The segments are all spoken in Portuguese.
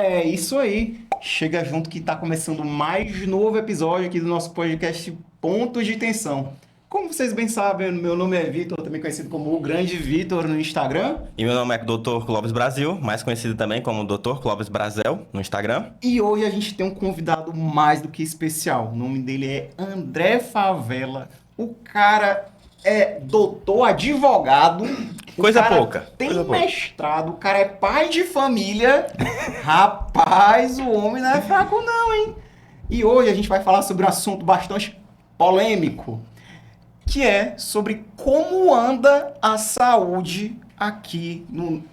É isso aí. Chega junto que tá começando mais novo episódio aqui do nosso podcast Pontos de Tensão. Como vocês bem sabem, meu nome é Vitor, também conhecido como o Grande Vitor no Instagram. E meu nome é Dr. Clóvis Brasil, mais conhecido também como Dr. Clóvis Brazel no Instagram. E hoje a gente tem um convidado mais do que especial. O nome dele é André Favela. O cara é doutor, advogado. O Coisa cara pouca, tem coisa pouca. mestrado, o cara é pai de família. Rapaz, o homem não é fraco não, hein? E hoje a gente vai falar sobre um assunto bastante polêmico, que é sobre como anda a saúde aqui no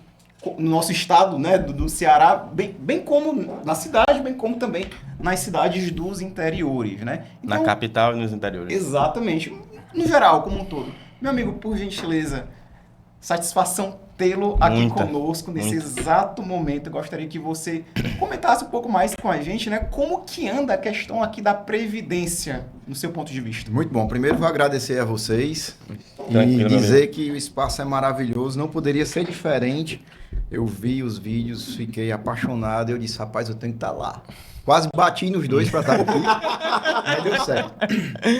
nosso estado, né, do Ceará, bem como na cidade, bem como também nas cidades dos interiores, né? Na Então, capital e nos interiores. exatamente, no geral, como um todo. Meu amigo, por gentileza, satisfação tê-lo aqui Muita, conosco nesse muita. exato momento. Eu gostaria que você comentasse um pouco mais com a gente, né? Como que anda a questão aqui da previdência, no seu ponto de vista? Muito bom. Primeiro vou agradecer a vocês e Tranquilo, meu dizer amigo. que o espaço é maravilhoso, não poderia ser diferente. Eu vi os vídeos, fiquei apaixonado, eu disse, rapaz, eu tenho que estar lá. Quase bati nos dois para estar aqui, mas deu certo.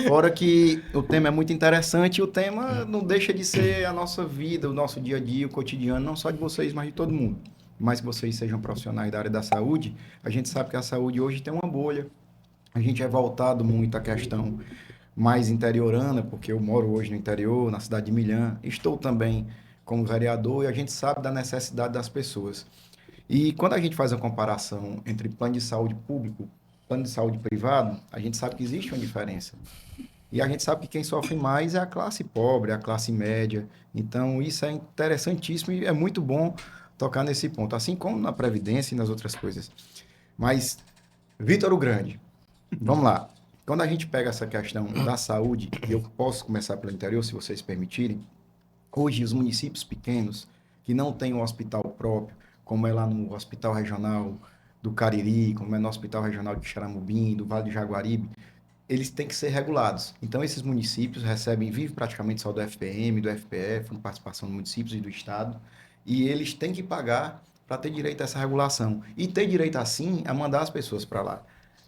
Fora que o tema é muito interessante e o tema não deixa de ser a nossa vida, o nosso dia a dia, o cotidiano, não só de vocês, mas de todo mundo. Por mais que vocês sejam profissionais da área da saúde, a gente sabe que a saúde hoje tem uma bolha. A gente é voltado muito à questão mais interiorana, porque eu moro hoje no interior, na cidade de Milhã. Estou também como vereador e a gente sabe da necessidade das pessoas. E quando a gente faz a comparação entre plano de saúde público, plano de saúde privado, a gente sabe que existe uma diferença. E a gente sabe que quem sofre mais é a classe pobre, é a classe média. Então, isso é interessantíssimo e é muito bom tocar nesse ponto, assim como na Previdência e nas outras coisas. Mas, Vitor o Grande, vamos lá. Quando a gente pega essa questão da saúde, e eu posso começar pelo interior, se vocês permitirem, hoje os municípios pequenos, que não têm um hospital próprio, como é lá no Hospital Regional do Cariri, como é no Hospital Regional de Xaramubim, do Vale do Jaguaribe, eles têm que ser regulados. Então, esses municípios recebem, vivem praticamente só do FPM, do FPF, com participação dos municípios e do Estado, e eles têm que pagar para ter direito a essa regulação. E ter direito, assim, a mandar as pessoas para lá.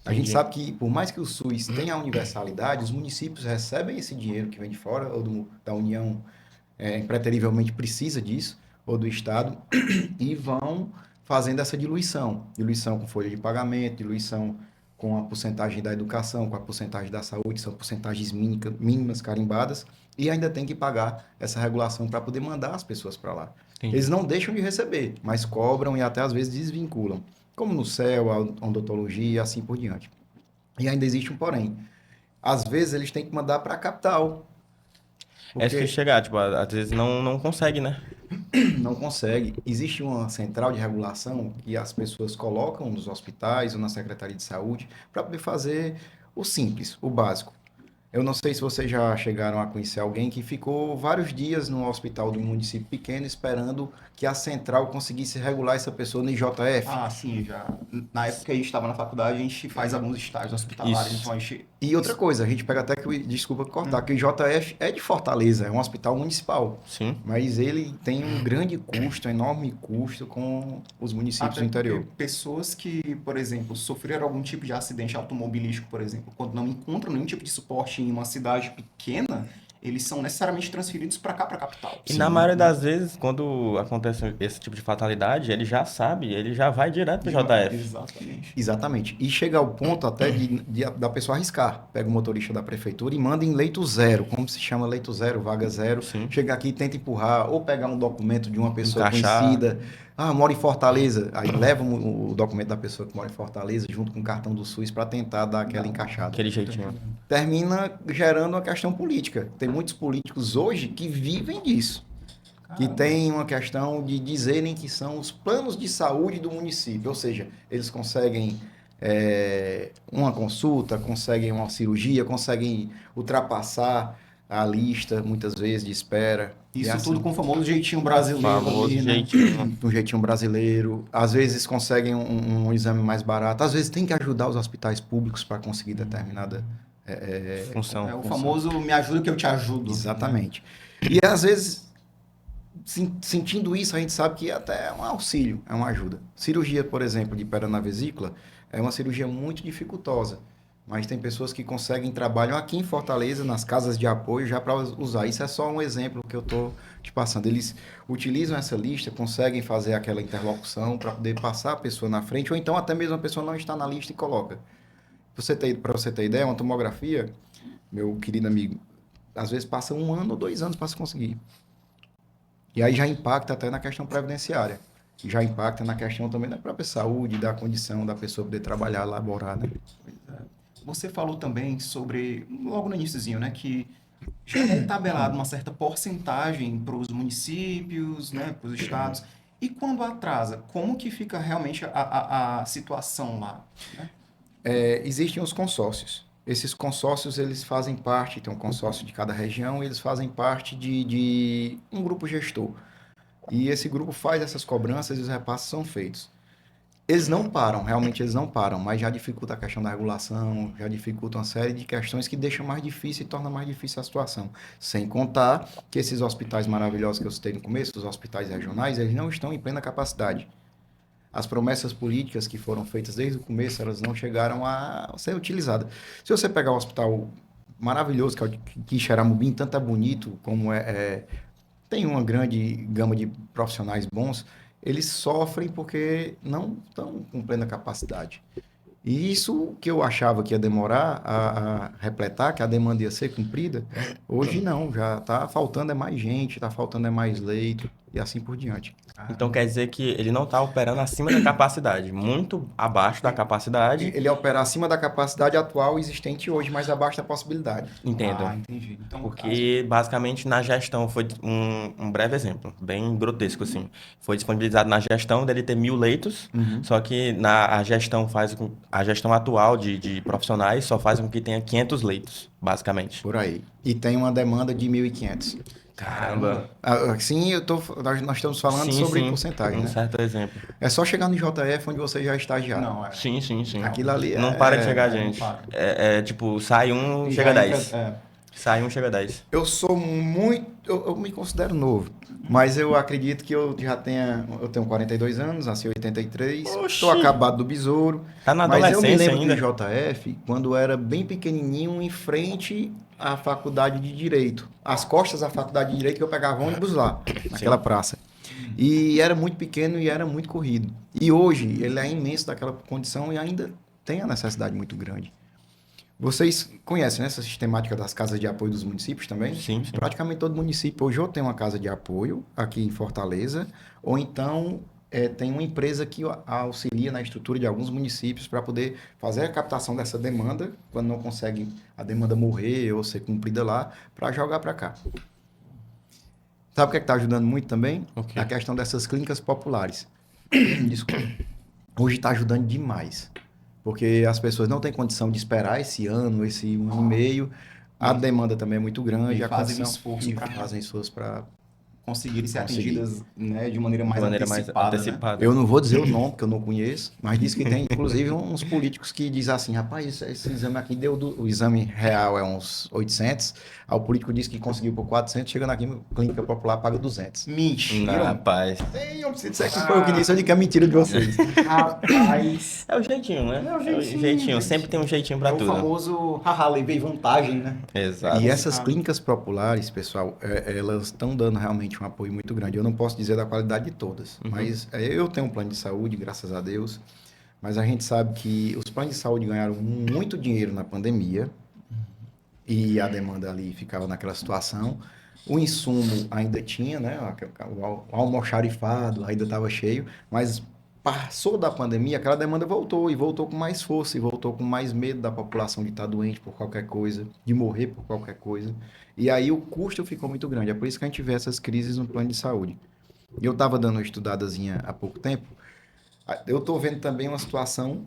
A gente Entendi. sabe que, por mais que o SUS tenha a universalidade, os municípios recebem esse dinheiro que vem de fora, ou da União, impreterivelmente precisa disso, ou do Estado, e vão fazendo essa diluição. Diluição com folha de pagamento, diluição com a porcentagem da educação, com a porcentagem da saúde, são porcentagens mínimas carimbadas, e ainda tem que pagar essa regulação para poder mandar as pessoas para lá. Entendi. Eles não deixam de receber, mas cobram e até às vezes desvinculam, como no CEL, a odontologia e assim por diante. E ainda existe um porém. Às vezes eles têm que mandar para a capital, É isso que porque chegar, tipo, às vezes não consegue, né? não consegue. Existe uma central de regulação que as pessoas colocam nos hospitais ou na Secretaria de Saúde para poder fazer o simples, o básico. Eu não sei se vocês já chegaram a conhecer alguém que ficou vários dias no hospital de um município pequeno esperando que a central conseguisse regular essa pessoa no IJF. Ah, sim, já. Na época que a gente estava na faculdade, a gente faz alguns estágios hospitalares, Isso. então a gente. E outra coisa, a gente pega até que, desculpa cortar, que o IJF é de Fortaleza, é um hospital municipal, Sim. mas ele tem um grande custo, um enorme custo com os municípios Até do porque interior. pessoas que, por exemplo, sofreram algum tipo de acidente automobilístico, por exemplo, quando não encontram nenhum tipo de suporte em uma cidade pequena, eles são necessariamente transferidos para cá, para a capital. E na Sim. maioria das vezes, quando acontece esse tipo de fatalidade, ele já sabe, ele já vai direto pro JF. Exatamente. Exatamente. E chega ao ponto até da pessoa arriscar. Pega o motorista da prefeitura e manda em leito zero, como se chama leito zero, vaga zero. Sim. Chega aqui e tenta empurrar, ou pegar um documento de uma pessoa Encaixar. conhecida. Ah, mora em Fortaleza. Aí leva o documento da pessoa que mora em Fortaleza junto com o cartão do SUS para tentar dar aquela encaixada. Aquele jeitinho. Termina gerando uma questão política. Tem muitos políticos hoje que vivem disso. Que tem uma questão de dizerem que são os planos de saúde do município, ou seja, eles conseguem uma consulta, conseguem uma cirurgia, conseguem ultrapassar a lista, muitas vezes, de espera. Isso E assim, tudo com o famoso jeitinho brasileiro Famoso ali, né? jeitinho. um jeitinho brasileiro. Às vezes conseguem um exame mais barato, às vezes tem que ajudar os hospitais públicos para conseguir determinada Função. É o famoso me ajuda que eu te ajudo. Exatamente. E às vezes Sentindo isso, a gente sabe que até é um auxílio, é uma ajuda. Cirurgia, por exemplo, de pedra na vesícula é uma cirurgia muito dificultosa, mas tem pessoas que conseguem trabalham aqui em Fortaleza, nas casas de apoio, já para usar. Isso é só um exemplo que eu estou te passando. Eles utilizam essa lista, conseguem fazer aquela interlocução para poder passar a pessoa na frente, ou então até mesmo a pessoa não está na lista e coloca. Para você ter ideia, uma tomografia, meu querido amigo, às vezes passa 1 ano ou 2 anos para se conseguir. E aí já impacta até na questão previdenciária. E já impacta na questão também da própria saúde, da condição da pessoa poder trabalhar, laborar, né? Você falou também sobre, logo no iniciozinho, né, que já é tabelado uma certa porcentagem para os municípios, né, para os estados. E quando atrasa, como que fica realmente a situação lá? Né? Existem os consórcios. Esses consórcios, eles fazem parte, tem um consórcio de cada região, eles fazem parte de um grupo gestor. E esse grupo faz essas cobranças e os repasses são feitos. Eles não param, realmente eles não param, mas já dificulta a questão da regulação, já dificulta uma série de questões que deixam mais difícil e torna mais difícil a situação. Sem contar que esses hospitais maravilhosos que eu citei no começo, os hospitais regionais, eles não estão em plena capacidade. As promessas políticas que foram feitas desde o começo, elas não chegaram a ser utilizadas. Se você pegar um hospital maravilhoso, que é o de Quixeramobim, tanto é bonito, como tem uma grande gama de profissionais bons, eles sofrem porque não estão com plena capacidade. E isso que eu achava que ia demorar a repletar, que a demanda ia ser cumprida, hoje não, já está faltando mais gente, está faltando mais leito e assim por diante. Então quer dizer que ele não está operando acima da capacidade, muito abaixo da capacidade. Ele opera acima da capacidade atual existente hoje, mas abaixo da possibilidade. Entendo. Entendi. Então, Porque, basicamente, na gestão, foi um breve exemplo, bem grotesco, assim. Foi disponibilizado na gestão dele ter 1.000 leitos, só que a gestão a gestão atual de profissionais só faz com que tenha 500 leitos, basicamente. Por aí. E tem uma demanda de 1.500. Caramba. Sim, nós estamos falando sobre porcentagem, um né? certo exemplo. É só chegar no JF onde você já é estagiário. não, Sim. Aquilo ali Não para de chegar não gente. para. Tipo, sai um, Já chega entra- 10. Sai um, chega 10. Eu sou muito... Eu me considero novo, mas eu acredito que eu já eu tenho 42 anos, nasci em 83, Oxi. estou acabado do besouro. Tá na Mas eu me adolescência lembro ainda. do JF quando eu era bem pequenininho, em frente à faculdade de Direito. As costas da faculdade de Direito, que eu pegava ônibus lá, naquela praça. E era muito pequeno e era muito corrido. E hoje ele é imenso daquela condição e ainda tem a necessidade muito grande. Vocês conhecem, né, essa sistemática das casas de apoio dos municípios também? Sim. Praticamente todo município hoje ou tem uma casa de apoio aqui em Fortaleza, ou então tem uma empresa que auxilia na estrutura de alguns municípios para poder fazer a captação dessa demanda, quando não consegue a demanda morrer ou ser cumprida lá, para jogar para cá. Sabe o que está ajudando muito também? O quê? A questão dessas clínicas populares. Desculpa. Hoje está ajudando demais. Porque as pessoas não têm condição de esperar esse 1 ano e meio. A demanda também é muito grande. E a fazem condição, esforço e pra- fazem esforço para... conseguirem ser Conseguir. atingidas, né, de maneira mais De maneira mais antecipada. Né? antecipada. Eu não vou dizer o nome, porque eu não conheço, mas diz que tem, inclusive, uns políticos que dizem assim, rapaz, esse exame aqui o exame real é uns 800, aí o político diz que conseguiu por 400, chegando aqui, clínica popular paga 200. Mentira! Rapaz. Eu preciso dizer que foi o que disse, eu digo que é mentira de vocês. Rapaz! É o jeitinho, né? É o jeitinho. Sempre tem um jeitinho pra É o tudo. famoso, haha, levei vantagem, né? Exato. E essas clínicas populares, pessoal, elas estão dando realmente um apoio muito grande. Eu não posso dizer da qualidade de todas, mas eu tenho um plano de saúde, graças a Deus, mas a gente sabe que os planos de saúde ganharam muito dinheiro na pandemia e a demanda ali ficava naquela situação. O insumo ainda tinha, né? O almoxarifado ainda estava cheio, mas passou da pandemia, aquela demanda voltou, e voltou com mais força, e voltou com mais medo da população de estar doente por qualquer coisa, de morrer por qualquer coisa. E aí o custo ficou muito grande. É por isso que a gente vê essas crises no plano de saúde. Eu estava dando uma estudadazinha há pouco tempo. Eu estou vendo também uma situação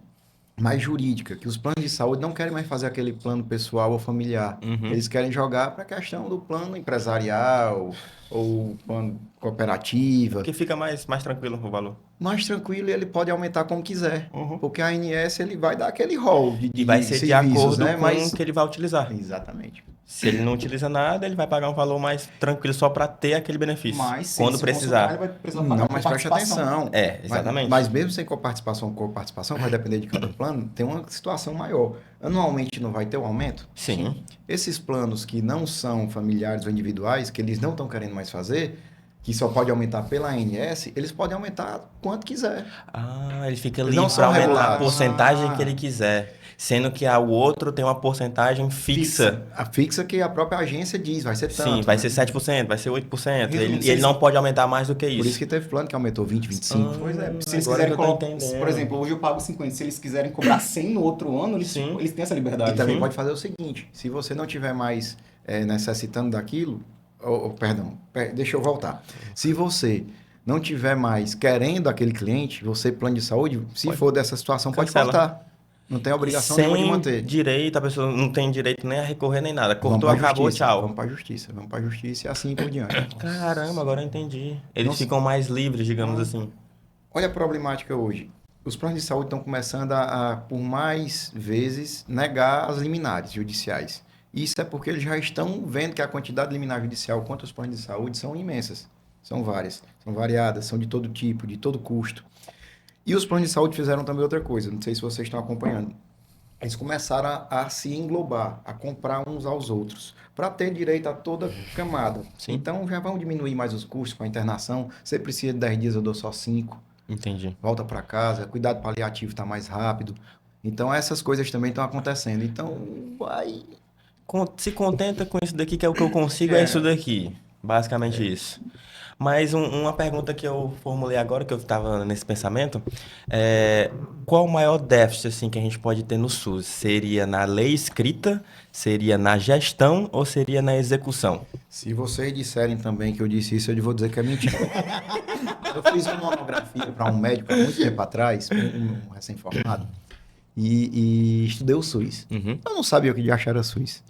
mais jurídica, que os planos de saúde não querem mais fazer aquele plano pessoal ou familiar. Eles querem jogar para a questão do plano empresarial ou plano cooperativa. Porque fica mais tranquilo o valor. Mais tranquilo, e ele pode aumentar como quiser. Uhum. Porque a ANS ele vai dar aquele rol de E vai ser de serviços, acordo né? com o que ele vai utilizar. Exatamente. Se ele não utiliza nada, ele vai pagar um valor mais tranquilo só para ter aquele benefício. Mas se quando se precisar. consultar, ele vai precisar pagar Não, com mas preste participação. atenção. Exatamente. Mas mesmo sem coparticipação, vai depender de cada plano, tem uma situação maior. Anualmente não vai ter um aumento? Sim. Esses planos que não são familiares ou individuais, que eles não estão querendo mais fazer, que só pode aumentar pela ANS, eles podem aumentar quanto quiser. Ah, ele fica Eles livre não para são aumentar a regulados. porcentagem que ele quiser. Sendo que o outro tem uma porcentagem fixa. A fixa que a própria agência diz, vai ser tanto. Sim, vai né? ser 7%, vai ser 8%. Resumindo, E ele não pode aumentar mais do que Por isso isso. que teve plano que aumentou 20, 25. Pois é, se eles Agora quiserem que eu tô colocar, entendendo. por exemplo, hoje eu pago 50, se eles quiserem cobrar 100 no outro ano, Sim. eles têm essa liberdade. E também Sim. pode fazer o seguinte, se você não tiver mais necessitando daquilo, deixa eu voltar. Se você não tiver mais querendo aquele cliente, você, plano de saúde, se for dessa situação, pode Cancela. cortar. Não tem obrigação nenhuma de Sem manter. direito, a pessoa não tem direito nem a recorrer nem nada. Vamos Cortou, pra acabou, justiça, tchau. Vamos pra justiça e assim por diante. Caramba, agora eu entendi. Eles Nossa. ficam mais livres, digamos assim. Olha a problemática hoje. Os planos de saúde estão começando por mais vezes, negar as liminares judiciais. Isso é porque eles já estão vendo que a quantidade de liminar judicial contra os planos de saúde são imensas. São várias, são variadas, são de todo tipo, de todo custo. E os planos de saúde fizeram também outra coisa, não sei se vocês estão acompanhando. Eles começaram a se englobar, a comprar uns aos outros, para ter direito a toda camada. Sim. Então já vão diminuir mais os custos com a internação. Você precisa de 10 dias, eu dou só 5. Entendi. Volta para casa, cuidado paliativo está mais rápido. Então essas coisas também estão acontecendo. Então vai. Se contenta com isso daqui, que é o que eu consigo, é isso daqui. Basicamente isso. Mas uma pergunta que eu formulei agora, que eu estava nesse pensamento, qual o maior déficit assim, que a gente pode ter no SUS? Seria na lei escrita, seria na gestão ou seria na execução? Se vocês disserem também que eu disse isso, eu vou dizer que é mentira. Eu fiz uma monografia para um médico há muito tempo atrás, um recém-formado, e estudei o SUS. Uhum. Eu não sabia o que de achar era SUS.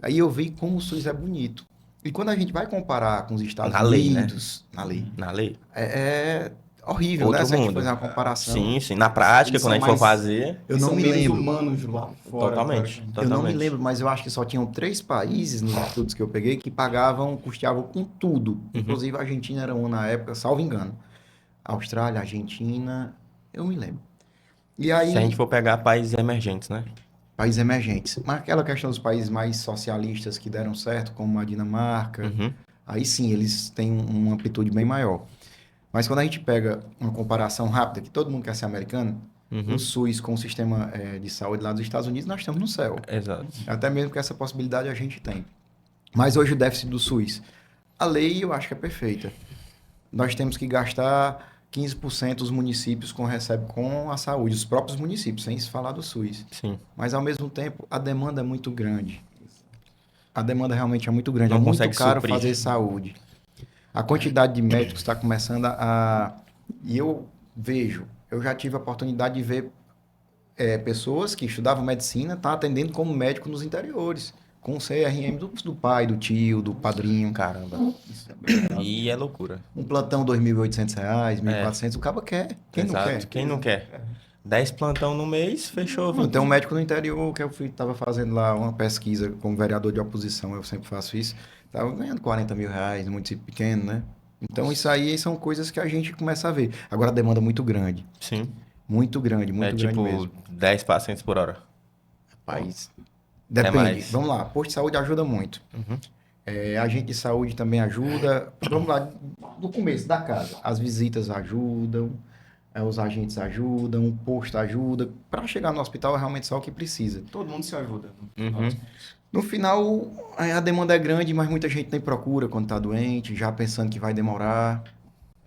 Aí eu vi como o SUS é bonito. E quando a gente vai comparar com os Estados Na lei, né? Unidos, na lei, Na lei? é horrível, Outro né? Se a gente mundo. fazer uma comparação. Sim, sim. Na prática, Eles quando a são gente for mais- fazer, Eu Eles não são me menos lembro. humanos lá fora. totalmente. cara. Eu não me Totalmente. lembro, mas eu acho que só tinham 3 países nos estudos que eu peguei que custeavam com tudo. Inclusive a Argentina era uma na época, salvo engano. Austrália, Argentina, eu me lembro. E aí, Se a gente for pegar países emergentes, né? países emergentes. Mas aquela questão dos países mais socialistas que deram certo, como a Dinamarca, Uhum. aí sim, eles têm uma amplitude bem maior. Mas quando a gente pega uma comparação rápida, que todo mundo quer ser americano, Uhum. o SUS com o sistema de saúde lá dos Estados Unidos, nós estamos no céu. Exato. Até mesmo que essa possibilidade a gente tem. Mas hoje o déficit do SUS, a lei eu acho que é perfeita. Nós temos que gastar 15% dos municípios recebem com a saúde, os próprios municípios, sem se falar do SUS. Sim. Mas ao mesmo tempo, a demanda é muito grande. A demanda realmente é muito grande. Não é muito consegue caro suprir. fazer saúde. A quantidade de médicos está começando a... E eu vejo, eu já tive a oportunidade de ver pessoas que estudavam medicina tá atendendo como médico nos interiores, com o CRM do pai, do tio, do padrinho. Caramba. E é loucura. Um plantão R$ 2.800, R$ 1.400, o cabo quer. Quem não Exato. quer? Quem não quer? 10 plantão no mês, fechou. Tem um médico no interior que eu estava fazendo lá uma pesquisa como vereador de oposição, eu sempre faço isso. Estava ganhando R$ 40 mil no município pequeno, né? Então isso aí são coisas que a gente começa a ver. Agora a demanda é muito grande. Sim. Muito grande É grande mesmo. tipo 10 pacientes por hora. Rapaz, depende. mais. Vamos lá, posto de saúde ajuda muito. Uhum. Agente de saúde também ajuda. Vamos lá, do começo da casa. As visitas ajudam, os agentes ajudam, o posto ajuda. Para chegar no hospital é realmente só o que precisa. Todo mundo se ajuda. Uhum. No final, a demanda é grande, mas muita gente nem procura quando está doente, já pensando que vai demorar.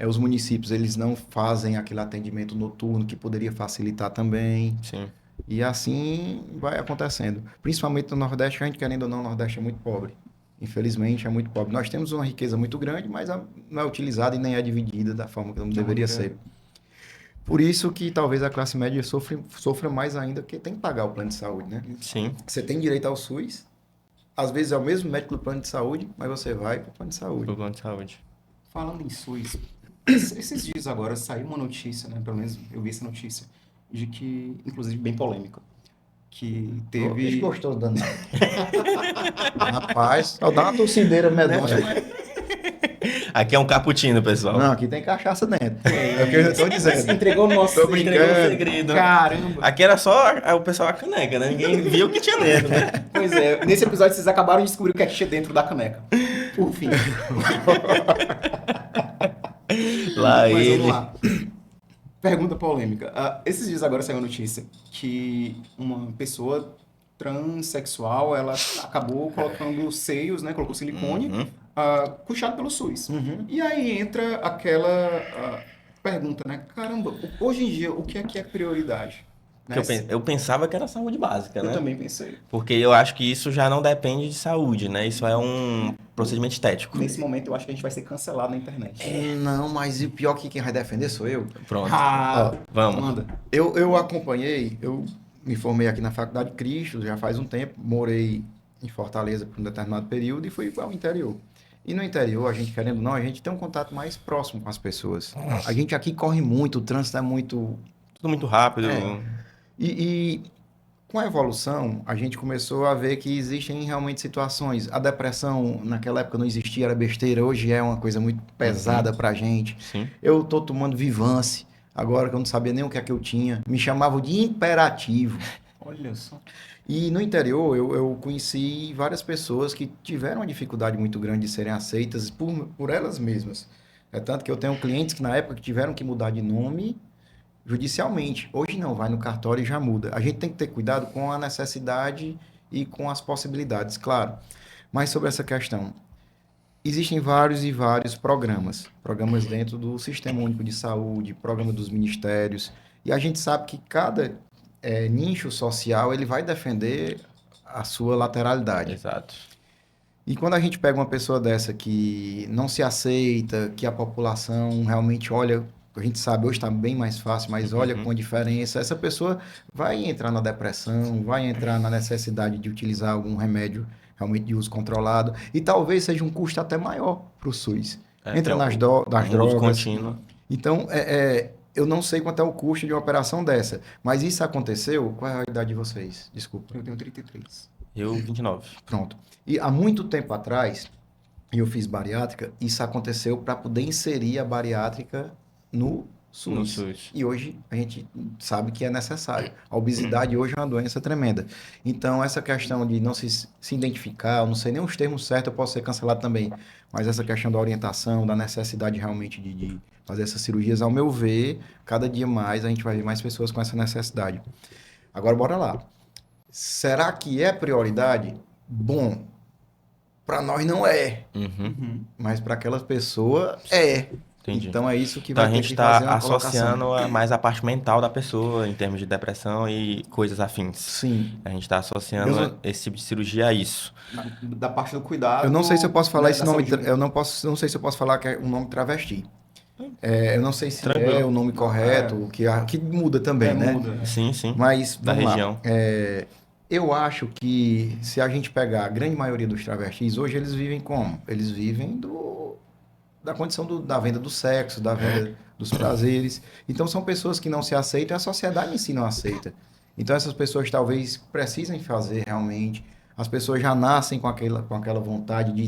Os municípios, eles não fazem aquele atendimento noturno que poderia facilitar também. Sim. E assim vai acontecendo. Principalmente no Nordeste, que a gente, querendo ou não, o Nordeste é muito pobre. Infelizmente, é muito pobre. Nós temos uma riqueza muito grande, mas não é utilizada e nem é dividida da forma que deveria ser. Por isso que talvez a classe média sofra mais ainda, porque tem que pagar o plano de saúde, né? Sim. Você tem direito ao SUS, às vezes é o mesmo médico do plano de saúde, mas você vai para o plano de saúde. Pro plano de saúde. Falando em SUS, esses dias agora saiu uma notícia, né? Pelo menos eu vi essa notícia, de que, inclusive bem polêmica, que Bicho teve... gostoso danado. Rapaz, só dá uma torcideira medonha. Aqui é um cappuccino, pessoal. Não, aqui tem cachaça dentro. É o que eu estou Você dizendo. entregou o nosso Tô brincando. Entregou o segredo. Caramba! Aqui era só o pessoal a caneca, né? Ninguém viu o que tinha dentro, né? Pois é, nesse episódio vocês acabaram de descobrir o que é que tinha dentro da caneca. Por fim. Lá Mas ele. vamos lá. Pergunta polêmica. Esses dias agora saiu a notícia que uma pessoa transexual, ela acabou colocando seios, né? Colocou silicone, Uhum. puxado pelo SUS. Uhum. E aí entra aquela pergunta, né? Caramba, hoje em dia, o que é prioridade? Né? Eu pensava que era saúde básica, Eu né? também pensei. Porque eu acho que isso já não depende de saúde, né? Isso é um procedimento estético. Nesse momento, eu acho que a gente vai ser cancelado na internet. Não, mas o pior que quem vai defender sou eu. Pronto. Ah, Vamos. manda. Eu acompanhei, eu me formei aqui na Faculdade Cristo já faz um tempo, morei em Fortaleza por um determinado período e fui ao interior. E no interior, a gente querendo ou não, a gente tem um contato mais próximo com as pessoas. A gente aqui corre muito, o trânsito é muito... Tudo muito rápido. É. E com a evolução, a gente começou a ver que existem realmente situações. A depressão, naquela época não existia, era besteira, hoje é uma coisa muito pesada pra gente. Sim. Eu tô tomando Vivance, agora que eu não sabia nem o que é que eu tinha. Me chamavam de imperativo. Olha só. E no interior, eu conheci várias pessoas que tiveram uma dificuldade muito grande de serem aceitas por elas mesmas. É tanto que eu tenho clientes que na época tiveram que mudar de nome judicialmente. Hoje não, vai no cartório e já muda. A gente tem que ter cuidado com a necessidade e com as possibilidades, claro. Mas sobre essa questão, existem vários e vários programas. Programas dentro do Sistema Único de Saúde, programa dos ministérios. E a gente sabe que cada nicho social, ele vai defender a sua lateralidade. Exato. E quando a gente pega uma pessoa dessa que não se aceita, que a população realmente olha, a gente sabe, hoje está bem mais fácil, mas olha com a diferença, essa pessoa vai entrar na depressão, vai entrar na necessidade de utilizar algum remédio realmente de uso controlado, e talvez seja um custo até maior para o SUS. Entra nas uso drogas. contínuo. Então, eu não sei quanto é o custo de uma operação dessa, mas isso aconteceu? Qual é a idade de vocês? Desculpa. Eu tenho 33. Eu, 29. Pronto. E há muito tempo atrás, eu fiz bariátrica, isso aconteceu para poder inserir a bariátrica no SUS. No SUS. E hoje a gente sabe que é necessário. A obesidade hoje é uma doença tremenda. Então, essa questão de não se identificar, eu não sei nem os termos certos, eu posso ser cancelado também. Mas essa questão da orientação, da necessidade realmente de fazer essas cirurgias, ao meu ver, cada dia mais a gente vai ver mais pessoas com essa necessidade. Agora, bora lá. Será que é prioridade? Bom, para nós não é, mas para aquela pessoa é. Entendi. Então é isso que Então vai a ter gente que fazer está uma colocação. associando mais a parte mental da pessoa, em termos de depressão e coisas afins. Sim. A gente está associando Eu- esse tipo de cirurgia a isso. Da parte do cuidado. Eu não sei se eu posso falar né, esse da nome, saúde. eu não sei se eu posso falar que é um nome travesti. Eu não sei se Tranquilo. é o nome correto, que muda também, né? Muda. Sim, sim. Mas Da vamos lá. região. Eu acho que se a gente pegar a grande maioria dos travestis, hoje eles vivem como? Eles vivem da condição da venda do sexo, da venda dos prazeres. Então são pessoas que não se aceitam e a sociedade em si não aceita. Então essas pessoas talvez precisem fazer realmente. As pessoas já nascem com aquela vontade de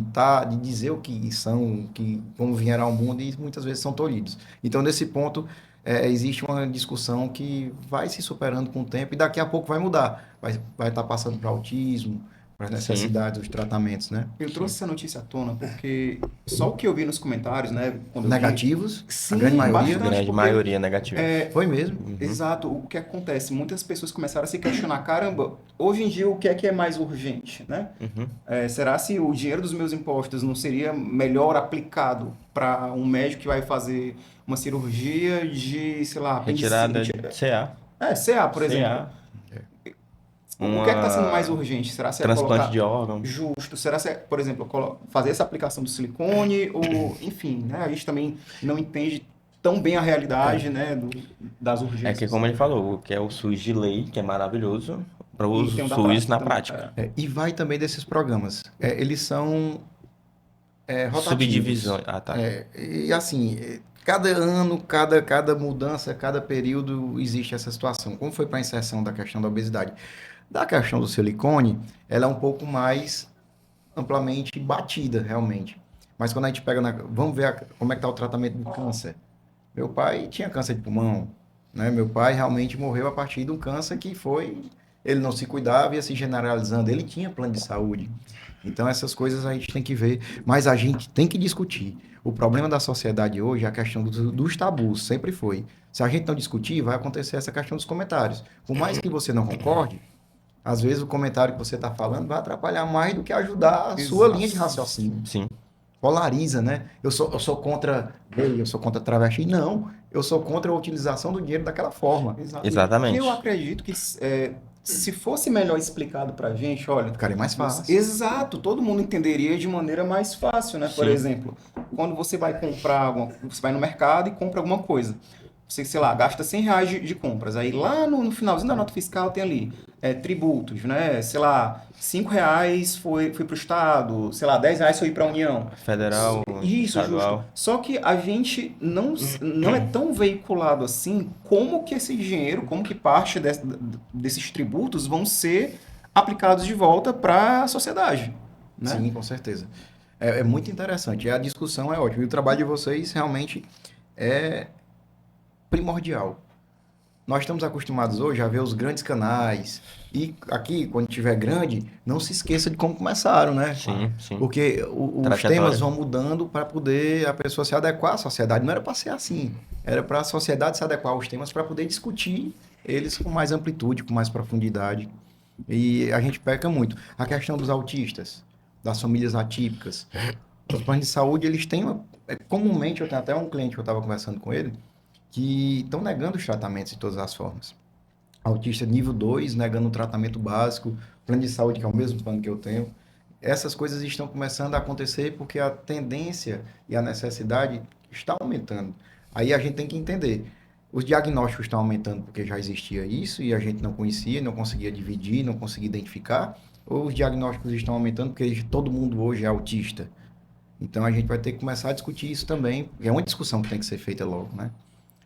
dizer o que são, como vieram ao mundo e muitas vezes são tolhidos. Então nesse ponto existe uma discussão que vai se superando com o tempo e daqui a pouco vai mudar. Vai estar passando para autismo, para as necessidades, os tratamentos, né? Eu trouxe essa notícia à tona porque só o que eu vi nos comentários, né? Quando eu vi- Negativos, Sim, a grande maioria. bastante. Grande porque- maioria negativa. Foi mesmo. Exato. O que acontece? Muitas pessoas começaram a se questionar, caramba, hoje em dia o que é mais urgente, né? Será se o dinheiro dos meus impostos não seria melhor aplicado para um médico que vai fazer uma cirurgia de, sei lá, Retirada de apendicite? CA. CA, por exemplo. CA, O que é que está sendo mais urgente? Será se é transplante colocar... de órgão. Justo. Será se é, por exemplo, fazer essa aplicação do silicone ou, enfim, né? A gente também não entende tão bem a realidade, né, das urgências. É que, como ele falou, o que é o SUS de lei, que é maravilhoso, para o E tem o da SUS na prática prática. E vai também desses programas. Eles são rotativos. Subdivisões. Ah, tá. E assim, cada ano, cada mudança, cada período existe essa situação. Como foi para a inserção da questão da obesidade? Da questão do silicone, ela é um pouco mais amplamente batida, realmente. Mas quando a gente pega vamos ver como é que está o tratamento do câncer. Meu pai tinha câncer de pulmão, né? Meu pai realmente morreu a partir de um câncer que foi... Ele não se cuidava, ia se generalizando. Ele tinha plano de saúde. Então, essas coisas a gente tem que ver. Mas a gente tem que discutir. O problema da sociedade hoje é a questão dos tabus. Sempre foi. Se a gente não discutir, vai acontecer essa questão dos comentários. Por mais que você não concorde, às vezes o comentário que você está falando vai atrapalhar mais do que ajudar a sua linha de raciocínio. Sim. Polariza, né? Eu sou contra gay, eu sou contra travesti. Não, eu sou contra a utilização do dinheiro daquela forma. Exatamente. E eu acredito que se fosse melhor explicado pra gente, olha... Ficaria mais fácil. Exato, todo mundo entenderia de maneira mais fácil, né? Por Sim. exemplo, quando você vai comprar, você vai no mercado e compra alguma coisa. Você, sei lá, gasta R$ 100 de compras. Aí lá no finalzinho da nota fiscal tem ali tributos, né? Sei lá, R$ 5 foi pro Estado, sei lá, R$ 10 foi pra União. Federal, Isso, estadual. justo. Só que a gente não é tão veiculado assim como que esse dinheiro, como que parte desses tributos vão ser aplicados de volta para a sociedade, né? Sim, com certeza. É muito interessante. A discussão é ótima. E o trabalho de vocês realmente é primordial. Nós estamos acostumados hoje a ver os grandes canais. E aqui, quando tiver grande, não se esqueça de como começaram, né? Sim, sim. Porque os Trajetória. temas vão mudando para poder a pessoa se adequar à sociedade. Não era para ser assim. Era para a sociedade se adequar aos temas para poder discutir eles com mais amplitude, com mais profundidade. E a gente peca muito. A questão dos autistas, das famílias atípicas. Os planos de saúde, eles têm... comumente, eu tenho até um cliente que eu estava conversando com ele, que estão negando os tratamentos de todas as formas. Autista nível 2, negando o tratamento básico, plano de saúde, que é o mesmo plano que eu tenho. Essas coisas estão começando a acontecer porque a tendência e a necessidade está aumentando. Aí a gente tem que entender. Os diagnósticos estão aumentando porque já existia isso e a gente não conhecia, não conseguia dividir, não conseguia identificar. Ou os diagnósticos estão aumentando porque todo mundo hoje é autista. Então a gente vai ter que começar a discutir isso também, porque é uma discussão que tem que ser feita logo, né?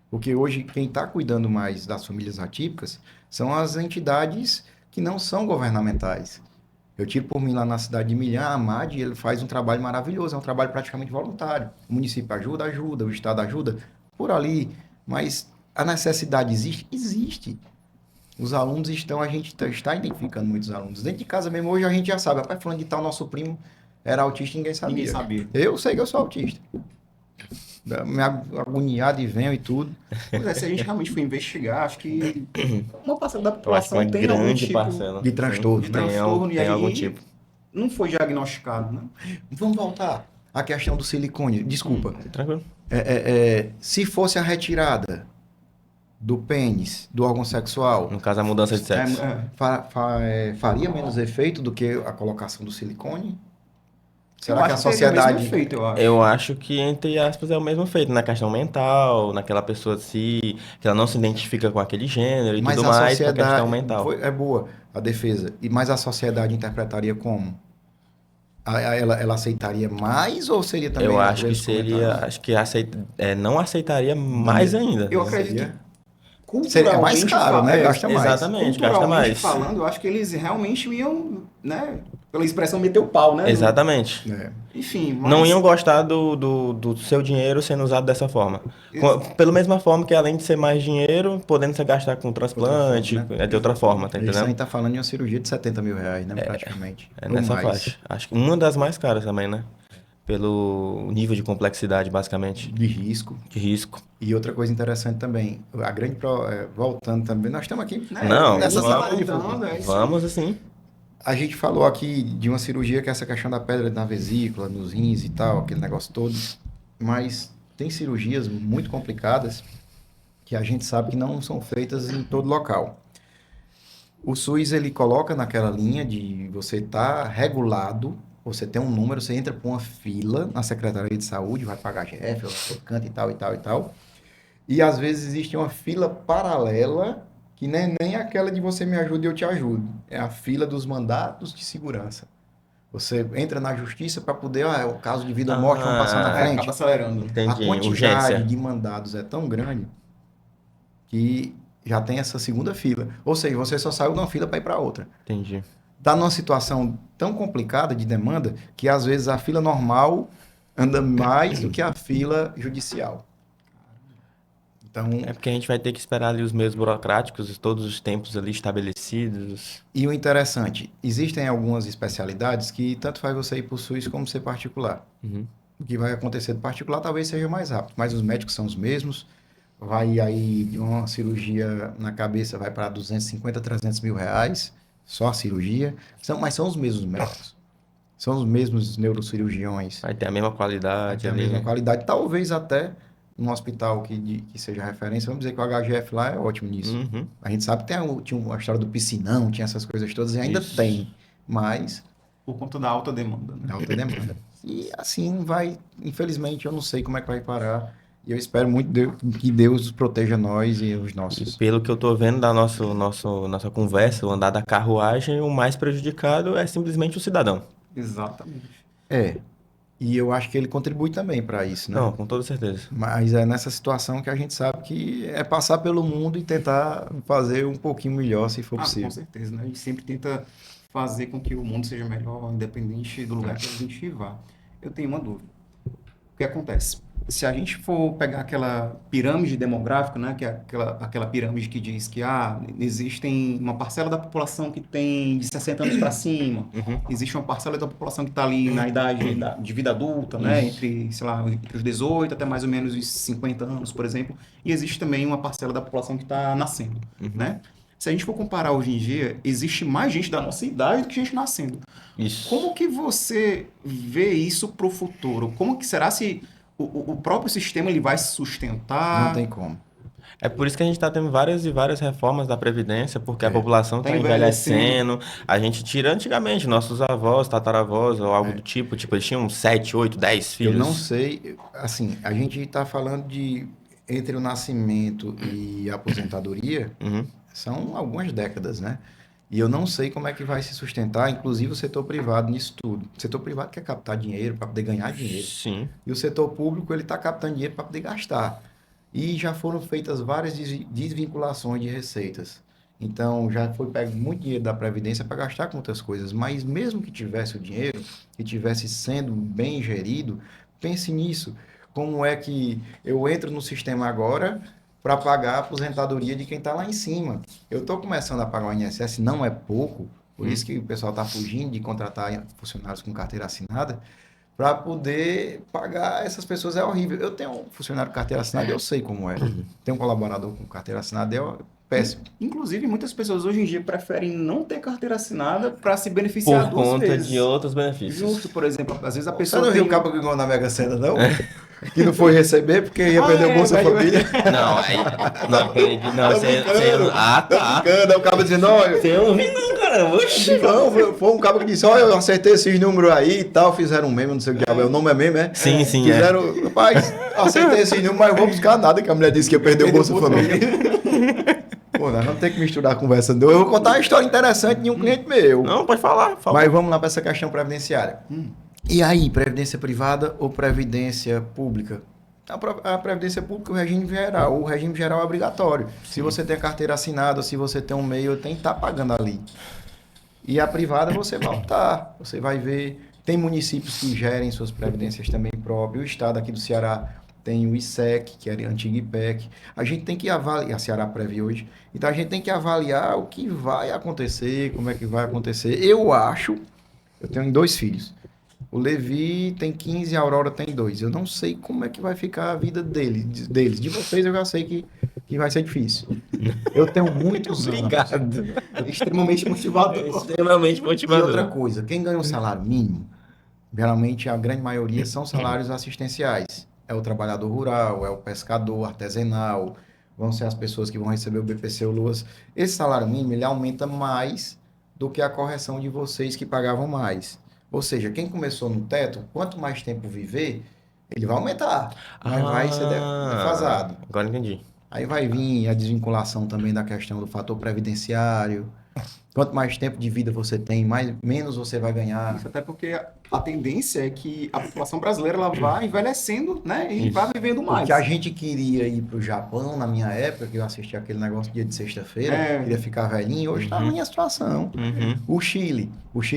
Porque hoje quem está cuidando mais das famílias atípicas são as entidades que não são governamentais. Eu tiro por mim lá na cidade de Milhã, a AMAD, ele faz um trabalho maravilhoso, é um trabalho praticamente voluntário. O município ajuda, o estado ajuda, por ali. Mas a necessidade existe? Existe. Os alunos a gente está identificando muitos alunos. Dentro de casa mesmo, hoje a gente já sabe, rapaz, falando de tal, nosso primo era autista e ninguém sabia. Ninguém sabia. Eu sei que eu sou autista. Me agoniado e venho e tudo. Pois é, se a gente realmente for investigar, acho que uma parcela da Eu acho que população uma tem algum grande tipo parcela de transtorno, sim, né? transtorno, e tem aí algum tipo. não foi diagnosticado, né? Vamos voltar à questão do silicone. Desculpa. Tranquilo. Se fosse a retirada do pênis, do órgão sexual, No caso, a mudança de sexo. faria menos efeito do que a colocação do silicone? Eu Será que a acho teria o mesmo sociedade... efeito, eu acho. Eu acho que, entre aspas, é o mesmo feito na questão mental, naquela pessoa que ela não se identifica com aquele gênero e Mas tudo a mais, com a sociedade... questão mental. É boa a defesa. Mas a sociedade interpretaria como? Ela aceitaria mais ou seria também... Eu às acho que vezes, seria, comentários? acho que não aceitaria mais ainda. Eu acredito que Seria mais caro, né? Gasta mais. Exatamente, gasta culturalmente mais. falando, eu acho que eles realmente iam, né, pela expressão, meter o pau, né? Exatamente. Enfim, mas... Não iam gostar do seu dinheiro sendo usado dessa forma. Pela mesma forma que, além de ser mais dinheiro, podendo ser gastar com transplante, Outra forma, de outra forma, tá Isso a entendendo? gente tá falando de uma cirurgia de 70 mil reais, né? Praticamente. É Ou nessa mais. faixa. Acho que uma das mais caras também, né? Pelo nível de complexidade, basicamente, De risco. de risco. E outra coisa interessante também, voltando também, nós estamos aqui Não, nessa vamos- sala de fogo. Voltando, é isso. Vamos assim. A gente falou aqui de uma cirurgia que é essa questão da pedra na vesícula, nos rins e tal, aquele negócio todo. Mas tem cirurgias muito complicadas que a gente sabe que não são feitas em todo local. O SUS, ele coloca naquela linha de você estar regulado, você tem um número, você entra por uma fila na Secretaria de Saúde, vai pagar GF, outro canto e tal, e tal, e tal. E às vezes existe uma fila paralela que nem aquela de você me ajuda e eu te ajudo. É a fila dos mandatos de segurança. Você entra na justiça para poder, é o caso de vida ou morte, vamos passar na acaba frente. acelerando. A Entendi. quantidade Urgência. de mandados é tão grande que já tem essa segunda fila. Ou seja, você só saiu de uma fila para ir para outra. Entendi. Está numa situação tão complicada de demanda que às vezes a fila normal anda mais do que a fila judicial. Então, É porque a gente vai ter que esperar ali os meios burocráticos, todos os tempos ali estabelecidos. e o interessante, existem algumas especialidades que tanto faz você ir para o SUS como ser particular. Uhum. O que vai acontecer do particular talvez seja mais rápido, mas os médicos são os mesmos. Vai aí de uma cirurgia na cabeça vai para 250, 300 mil reais, só a cirurgia. Mas são os mesmos médicos. São os mesmos neurocirurgiões. Vai ter a mesma qualidade Tem a ali, mesma né? qualidade. Talvez até num hospital que seja referência, vamos dizer que o HGF lá é ótimo nisso. Uhum. A gente sabe que tinha a história do piscinão, tinha essas coisas todas, e ainda Isso. tem, mas Por conta da alta demanda, né? é alta demanda. E assim vai, infelizmente, eu não sei como é que vai parar, e eu espero muito que Deus proteja nós e os E nossos. pelo que eu tô vendo da nossa conversa, o andar da carruagem, o mais prejudicado é simplesmente o cidadão. Exatamente. É, e eu acho que ele contribui também para isso, né? Não, com toda certeza. Mas é nessa situação que a gente sabe que é passar pelo mundo e tentar fazer um pouquinho melhor, se for Com possível. certeza, né? A gente sempre tenta fazer com que o mundo seja melhor, independente do lugar que a gente vá. Eu tenho uma dúvida. O que acontece? Se a gente for pegar aquela pirâmide demográfica, né, que é aquela pirâmide que diz que existem uma parcela da população que tem de 60 anos para cima, existe uma parcela da população que está ali na idade de vida adulta, né, entre, sei lá, entre os 18 até mais ou menos os 50 anos, por exemplo, e existe também uma parcela da população que está nascendo, né? Se a gente for comparar hoje em dia, existe mais gente da nossa idade do que gente nascendo. Isso. Como que você vê isso para o futuro? Como que será se o próprio sistema ele vai se sustentar? Não tem como. É por isso que a gente está tendo várias e várias reformas da Previdência, porque a É. população Tá está envelhecendo. envelhecendo. A gente tira antigamente nossos avós, tataravós ou algo do tipo. Tipo, eles tinham 7, 8, 10 filhos. Eu não sei, assim, a gente está falando de entre o nascimento e a aposentadoria, Uhum. são algumas décadas, né? E eu não sei como é que vai se sustentar, inclusive o setor privado nisso tudo. O setor privado quer captar dinheiro para poder ganhar dinheiro. Sim. E o setor público, ele está captando dinheiro para poder gastar. E já foram feitas várias desvinculações de receitas. Então, já foi pego muito dinheiro da Previdência para gastar com outras coisas. Mas mesmo que tivesse o dinheiro, que tivesse sendo bem gerido, pense nisso. Como é que eu entro no sistema agora para pagar a aposentadoria de quem está lá em cima? Eu estou começando a pagar o INSS, não é pouco, por isso que o pessoal está fugindo de contratar funcionários com carteira assinada, para poder pagar essas pessoas é horrível. Eu tenho um funcionário com carteira assinada, eu sei como é. Tenho um colaborador com carteira assinada, é péssimo. Inclusive, muitas pessoas hoje em dia preferem não ter carteira assinada para se beneficiar Por duas conta vezes. de outros benefícios. Justo, por exemplo, às vezes a Você pessoa não viu tem... o cabo que ganhou na Mega Sena, não? Que não foi receber porque ia perder o Bolsa vai- Família. Não, aí. Não, acredito. Não, Tô brincando. Ah, tá. Aí o cabo dizendo, olha, Eu não vi, não, cara. Oxi. não, foi um cabo que disse, olha, eu acertei esses números aí e tal, fizeram um meme, não sei o que diabo é, o nome é meme, é? Sim, sim, Fizeram, rapaz, acertei esses números, mas não vou buscar nada, que a mulher disse que ia perder o Bolsa Família. Pô, nós vamos ter que misturar a conversa. Eu vou contar uma história interessante de um cliente meu. Não, pode falar. Fala. Mas vamos lá para essa questão previdenciária. E aí, previdência privada ou previdência pública? A previdência pública, o regime geral é obrigatório. Se você tem a carteira assinada, se você tem um meio, tem que estar pagando ali. E a privada você vai optar, você vai ver. Tem municípios que gerem suas previdências também próprias. O estado aqui do Ceará tem o ISEC, que era antigo IPEC. A gente tem que avaliar, a Ceará Prev hoje, então a gente tem que avaliar o que vai acontecer, como é que vai acontecer. Eu tenho 2 filhos. O Levi tem 15 e a Aurora tem 2. Eu não sei como é que vai ficar a vida deles. De vocês eu já sei que vai ser difícil. Eu tenho muitos anos. Obrigado. extremamente motivador. Extremamente E outra motivador. coisa, quem ganha um salário mínimo, geralmente a grande maioria são salários assistenciais. É o trabalhador rural, é o pescador artesanal, vão ser as pessoas que vão receber o BPC ou LOAS. Esse salário mínimo, ele aumenta mais do que a correção de vocês que pagavam mais. Ou seja, quem começou no teto, quanto mais tempo viver, ele vai aumentar, mas vai ser defasado. Agora entendi. Aí vai vir a desvinculação também da questão do fator previdenciário. Quanto mais tempo de vida você tem, menos você vai ganhar. Isso até porque a tendência é que a população brasileira ela vai envelhecendo, né? E vai vivendo mais. Porque a gente queria ir para o Japão na minha época, que eu assisti aquele negócio dia de sexta-feira, queria ficar velhinho, hoje está na minha situação. O Chile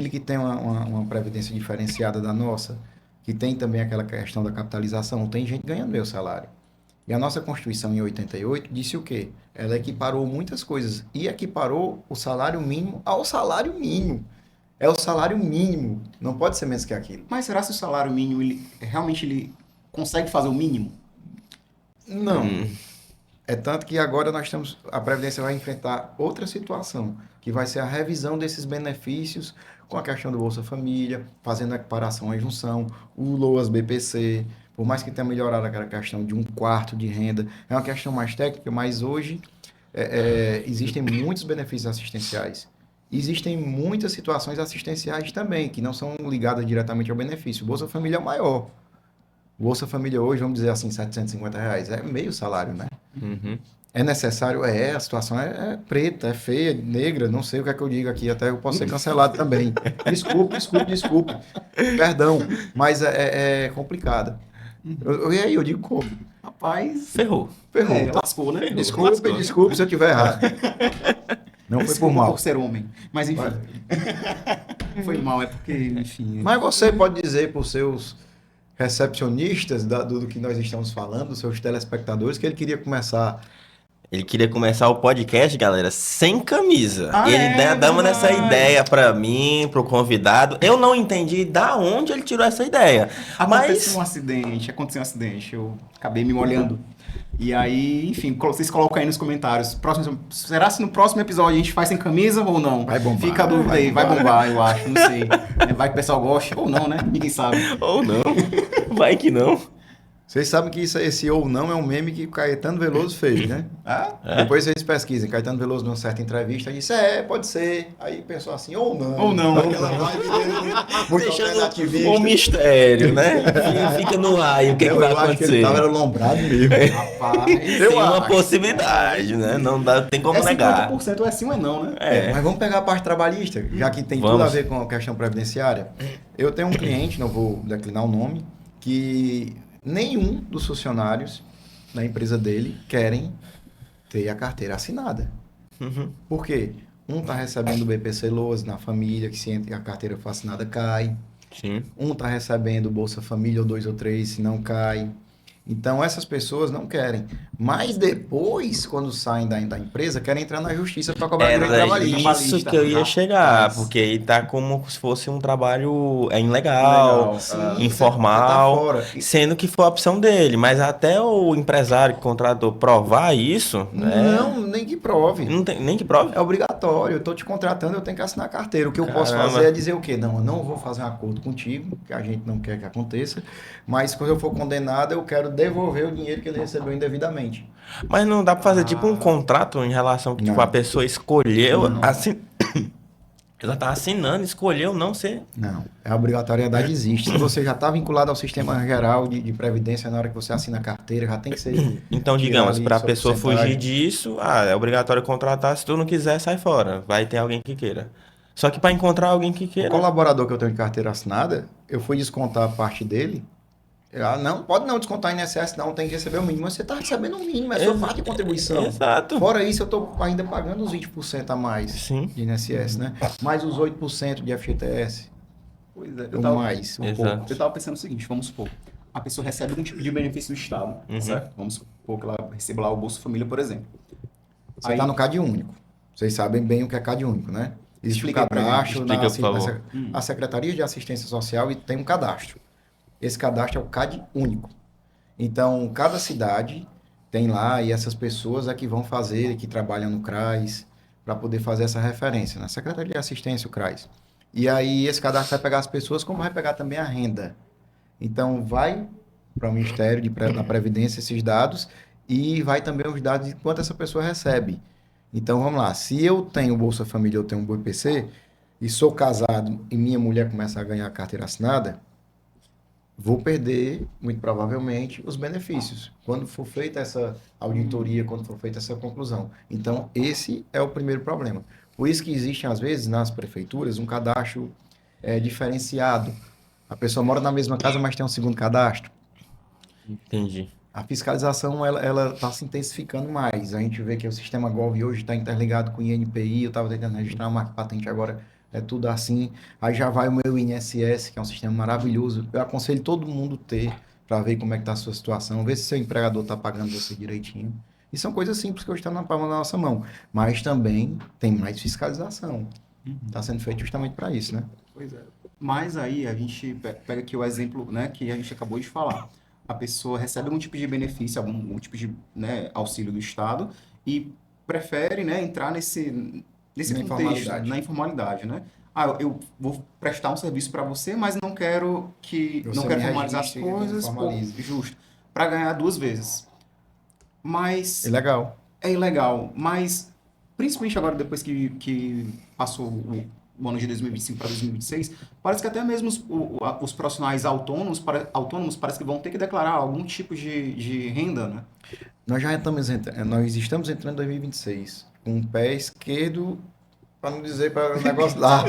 que tem uma previdência diferenciada da nossa, que tem também aquela questão da capitalização, tem gente ganhando meu salário. E a nossa Constituição, em 88, disse o quê? Ela equiparou muitas coisas. E equiparou o salário mínimo ao salário mínimo. É o salário mínimo. Não pode ser menos que aquilo. Mas será que o salário mínimo, ele consegue fazer o mínimo? Não. É tanto que agora a Previdência vai enfrentar outra situação, que vai ser a revisão desses benefícios com a questão do Bolsa Família, fazendo a equiparação à junção, o LOAS BPC. Por mais que tenha melhorado aquela questão de 1/4 de renda, é uma questão mais técnica, mas hoje existem muitos benefícios assistenciais. Existem muitas situações assistenciais também, que não são ligadas diretamente ao benefício. O Bolsa Família é o maior. O Bolsa Família hoje, vamos dizer assim, R$750, é meio salário, né? É necessário? A situação é preta, é feia, negra, não sei o que é que eu digo aqui, até eu posso ser cancelado também. Desculpe. Perdão, mas é complicada. E aí, eu digo como? Rapaz, Ferrou. lascou, né? Desculpe se eu estiver errado. Não foi por mal. Por ser homem. Mas enfim. Foi mal, é porque, enfim. Mas você pode dizer para os seus recepcionistas do que nós estamos falando, seus telespectadores, que ele queria começar... Ele queria começar o podcast, galera, sem camisa. Ah, e ele deu essa verdade. ideia pra mim, pro convidado. Eu não entendi da onde ele tirou essa ideia. Aconteceu um acidente. Eu acabei me molhando. E aí, enfim, vocês colocam aí nos comentários. Será se no próximo episódio a gente faz sem camisa ou não? Vai bombar. Fica a dúvida aí. Vai bombar, eu acho. Não sei. Vai que o pessoal gosta ou não, né? Ninguém sabe. Ou não. Vai que não. Vocês sabem que esse ou não é um meme que o Caetano Veloso fez, né? Depois vocês pesquisem. Caetano Veloso, numa certa entrevista, disse, pode ser. Aí pensou assim, ou não. Ou não. Aquela vibe dele, muito alternativista. Um mistério, né? Fica no ar e o que vai Eu acho que acontecer. ele tava lombrado mesmo. Rapaz. Tem uma possibilidade, né? Não tem como negar. 50% ou é sim ou é não, né? Mas vamos pegar a parte trabalhista, já que tem tudo a ver com a questão previdenciária. Eu tenho um cliente, não vou declinar o nome, que nenhum dos funcionários da empresa dele querem ter a carteira assinada. Por quê? Um está recebendo o BPC Loas na família, que se a carteira for assinada cai. Sim. Um está recebendo Bolsa Família ou 2 ou 3, se não cai. Então, essas pessoas não querem. Mas depois, quando saem da empresa, querem entrar na justiça para cobrar direito Era trabalhista. isso que eu ia chegar, porque aí tá como se fosse um trabalho ilegal, informal, Tá fora. sendo que foi a opção dele. Mas até o empresário que contratou provar isso, né? Não, nem que prove. Não tem nem que prove. É obrigatório. Eu estou te contratando, eu tenho que assinar a carteira. O que eu posso Caramba. fazer é dizer o quê? Não, eu não vou fazer um acordo contigo, que a gente não quer que aconteça, mas quando eu for condenado, eu quero devolver o dinheiro que ele recebeu indevidamente. Mas não dá pra fazer tipo um contrato em relação que tipo, Não. a pessoa escolheu, Não. ela tá assinando, escolheu não ser. Não, a obrigatoriedade existe. Se você já está vinculado ao sistema geral de previdência na hora que você assina a carteira, já tem que ser... Então, digamos, ali para a sua pessoa fugir porcentagem. disso, é obrigatório contratar. Se tu não quiser, sai fora. Vai ter alguém que queira. Só que para encontrar alguém que O queira. colaborador que eu tenho de carteira assinada, eu fui descontar a parte dele. Não, pode não descontar INSS, não, tem que receber o mínimo. Mas você está recebendo o mínimo, é sua parte de contribuição. Exato. Fora isso, eu estou ainda pagando os 20% a mais Sim. de INSS, né? Mais os 8% de FGTS. Pois é. Ou mais. Um Exato. pouco. Eu tava pensando o seguinte, vamos supor. A pessoa recebe algum tipo de benefício do Estado, certo? Vamos supor que ela receba lá o Bolsa Família, por exemplo. Você está no CAD único. Vocês sabem bem o que é CAD único, né? Existe Explica um pra gente, cadastro explica, por favor. a Secretaria de Assistência Social e tem um cadastro. Esse cadastro é o CAD único. Então, cada cidade tem lá e essas pessoas é que vão fazer, que trabalham no CRAS, para poder fazer essa referência, na Secretaria de Assistência, o CRAS. E aí, esse cadastro vai pegar as pessoas, como vai pegar também a renda. Então, vai para o Ministério da Previdência esses dados e vai também os dados de quanto essa pessoa recebe. Então, vamos lá. Se eu tenho Bolsa Família, eu tenho um BPC, e sou casado e minha mulher começa a ganhar a carteira assinada, vou perder, muito provavelmente, os benefícios. Quando for feita essa auditoria, quando for feita essa conclusão. Então, esse é o primeiro problema. Por isso que existem, às vezes, nas prefeituras, um cadastro diferenciado. A pessoa mora na mesma casa, mas tem um segundo cadastro. Entendi. A fiscalização, ela está se intensificando mais. A gente vê que o sistema Gov hoje está interligado com o INPI, eu estava tentando registrar uma patente agora, é tudo assim. Aí já vai o meu INSS, que é um sistema maravilhoso. Eu aconselho todo mundo ter, para ver como é que está a sua situação, ver se seu empregador está pagando você direitinho. E são coisas simples que hoje estão na palma da nossa mão. Mas também tem mais fiscalização. Está sendo feito justamente para isso, né? Pois é. Mas aí a gente pega aqui o exemplo, né, que a gente acabou de falar. A pessoa recebe algum tipo de benefício, algum tipo de, né, auxílio do Estado e prefere, né, entrar nesse Na contexto, informalidade. na informalidade, né? Ah, eu vou prestar um serviço para você, mas não quero Você não quero me formalizar as registre e me coisas, formalize. justo, para ganhar duas vezes. Mas É legal. é ilegal, mas principalmente agora depois que passou o ano de 2025 para 2026, parece que até mesmo os profissionais autônomos parece que vão ter que declarar algum tipo de renda, né? Nós estamos entrando em 2026 com o pé esquerdo, para não dizer para o negócio lá.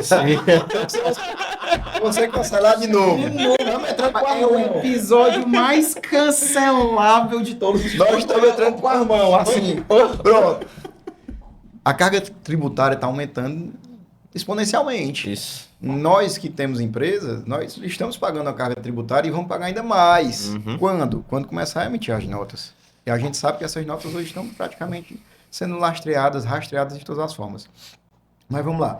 Você cancelar de novo. Estamos entrando com a É o mão. episódio mais cancelável de todos os Nós estamos entrando com as mãos, assim. Pronto. A carga tributária está aumentando exponencialmente. Isso. Nós que temos empresas, nós estamos pagando a carga tributária e vamos pagar ainda mais. Uhum. Quando? Quando começar a emitir as notas. E a gente sabe que essas notas hoje estão praticamente sendo rastreadas de todas as formas. Mas vamos lá.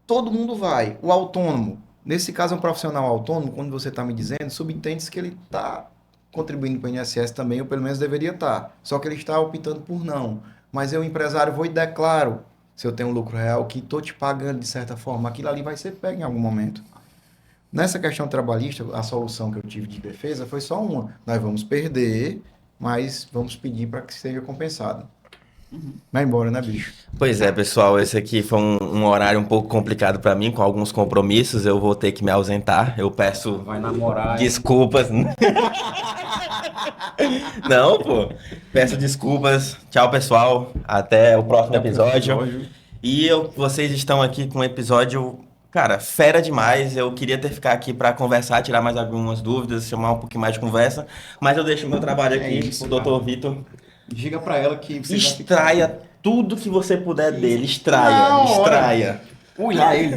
Todo mundo vai. O autônomo, nesse caso é um profissional autônomo, quando você está me dizendo, subentende-se que ele está contribuindo para o INSS também, ou pelo menos deveria estar. Só que ele está optando por não. Mas eu, empresário, vou e declaro, se eu tenho um lucro real, que estou te pagando de certa forma, aquilo ali vai ser pego em algum momento. Nessa questão trabalhista, a solução que eu tive de defesa foi só uma. Nós vamos perder, mas vamos pedir para que seja compensado. Vai embora, né, bicho? Pois é, pessoal, esse aqui foi um horário um pouco complicado para mim, com alguns compromissos, eu vou ter que me ausentar. Eu peço Vai namorar. desculpas. Não, pô. Peço desculpas. Tchau, pessoal. Até o próximo episódio. Vocês estão aqui com um episódio, cara, fera demais. Eu queria ter ficado aqui para conversar, tirar mais algumas dúvidas, chamar um pouquinho mais de conversa, mas eu deixo o meu trabalho aqui, isso, o Dr. Vitor. Diga pra ela que você Extraia tudo que você puder dele. Extraia, Na hora. extraia. Ui, lá ele.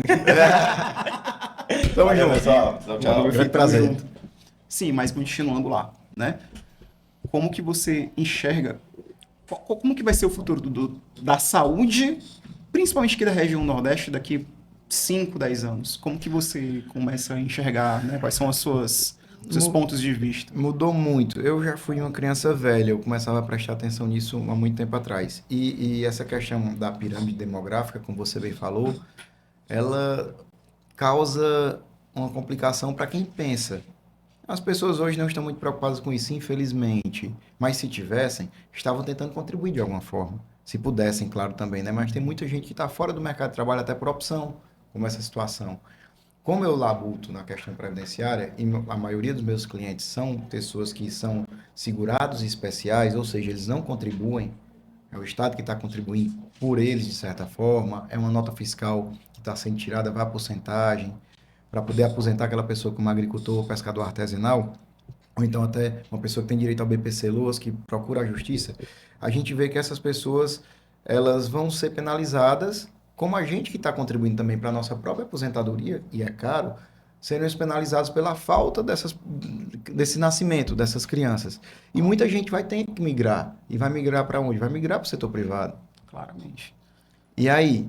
Tamo Valeu, junto. pessoal. Tchau. Grande prazer. Sim, mas continuando lá, né? Como que você enxerga, como que vai ser o futuro da saúde, principalmente aqui da região Nordeste, daqui 5, 10 anos? Como que você começa a enxergar, né? Quais são os seus pontos de vista? Mudou muito. Eu já fui uma criança velha, eu começava a prestar atenção nisso há muito tempo atrás. E essa questão da pirâmide demográfica, como você bem falou, ela causa uma complicação para quem pensa. As pessoas hoje não estão muito preocupadas com isso, infelizmente. Mas se tivessem, estavam tentando contribuir de alguma forma. Se pudessem, claro, também, né? Mas tem muita gente que está fora do mercado de trabalho até por opção, como essa situação. Como eu labuto na questão previdenciária, e a maioria dos meus clientes são pessoas que são segurados especiais, ou seja, eles não contribuem, é o Estado que está contribuindo por eles, de certa forma, é uma nota fiscal que está sendo tirada, vai a porcentagem, para poder aposentar aquela pessoa como agricultor ou pescador artesanal, ou então até uma pessoa que tem direito ao BPC-Loas, que procura a justiça, a gente vê que essas pessoas, elas vão ser penalizadas, como a gente que está contribuindo também para a nossa própria aposentadoria, e é caro, seremos penalizados pela falta desse nascimento dessas crianças. E muita gente vai ter que migrar. E vai migrar para onde? Vai migrar para o setor privado. Claramente. E aí,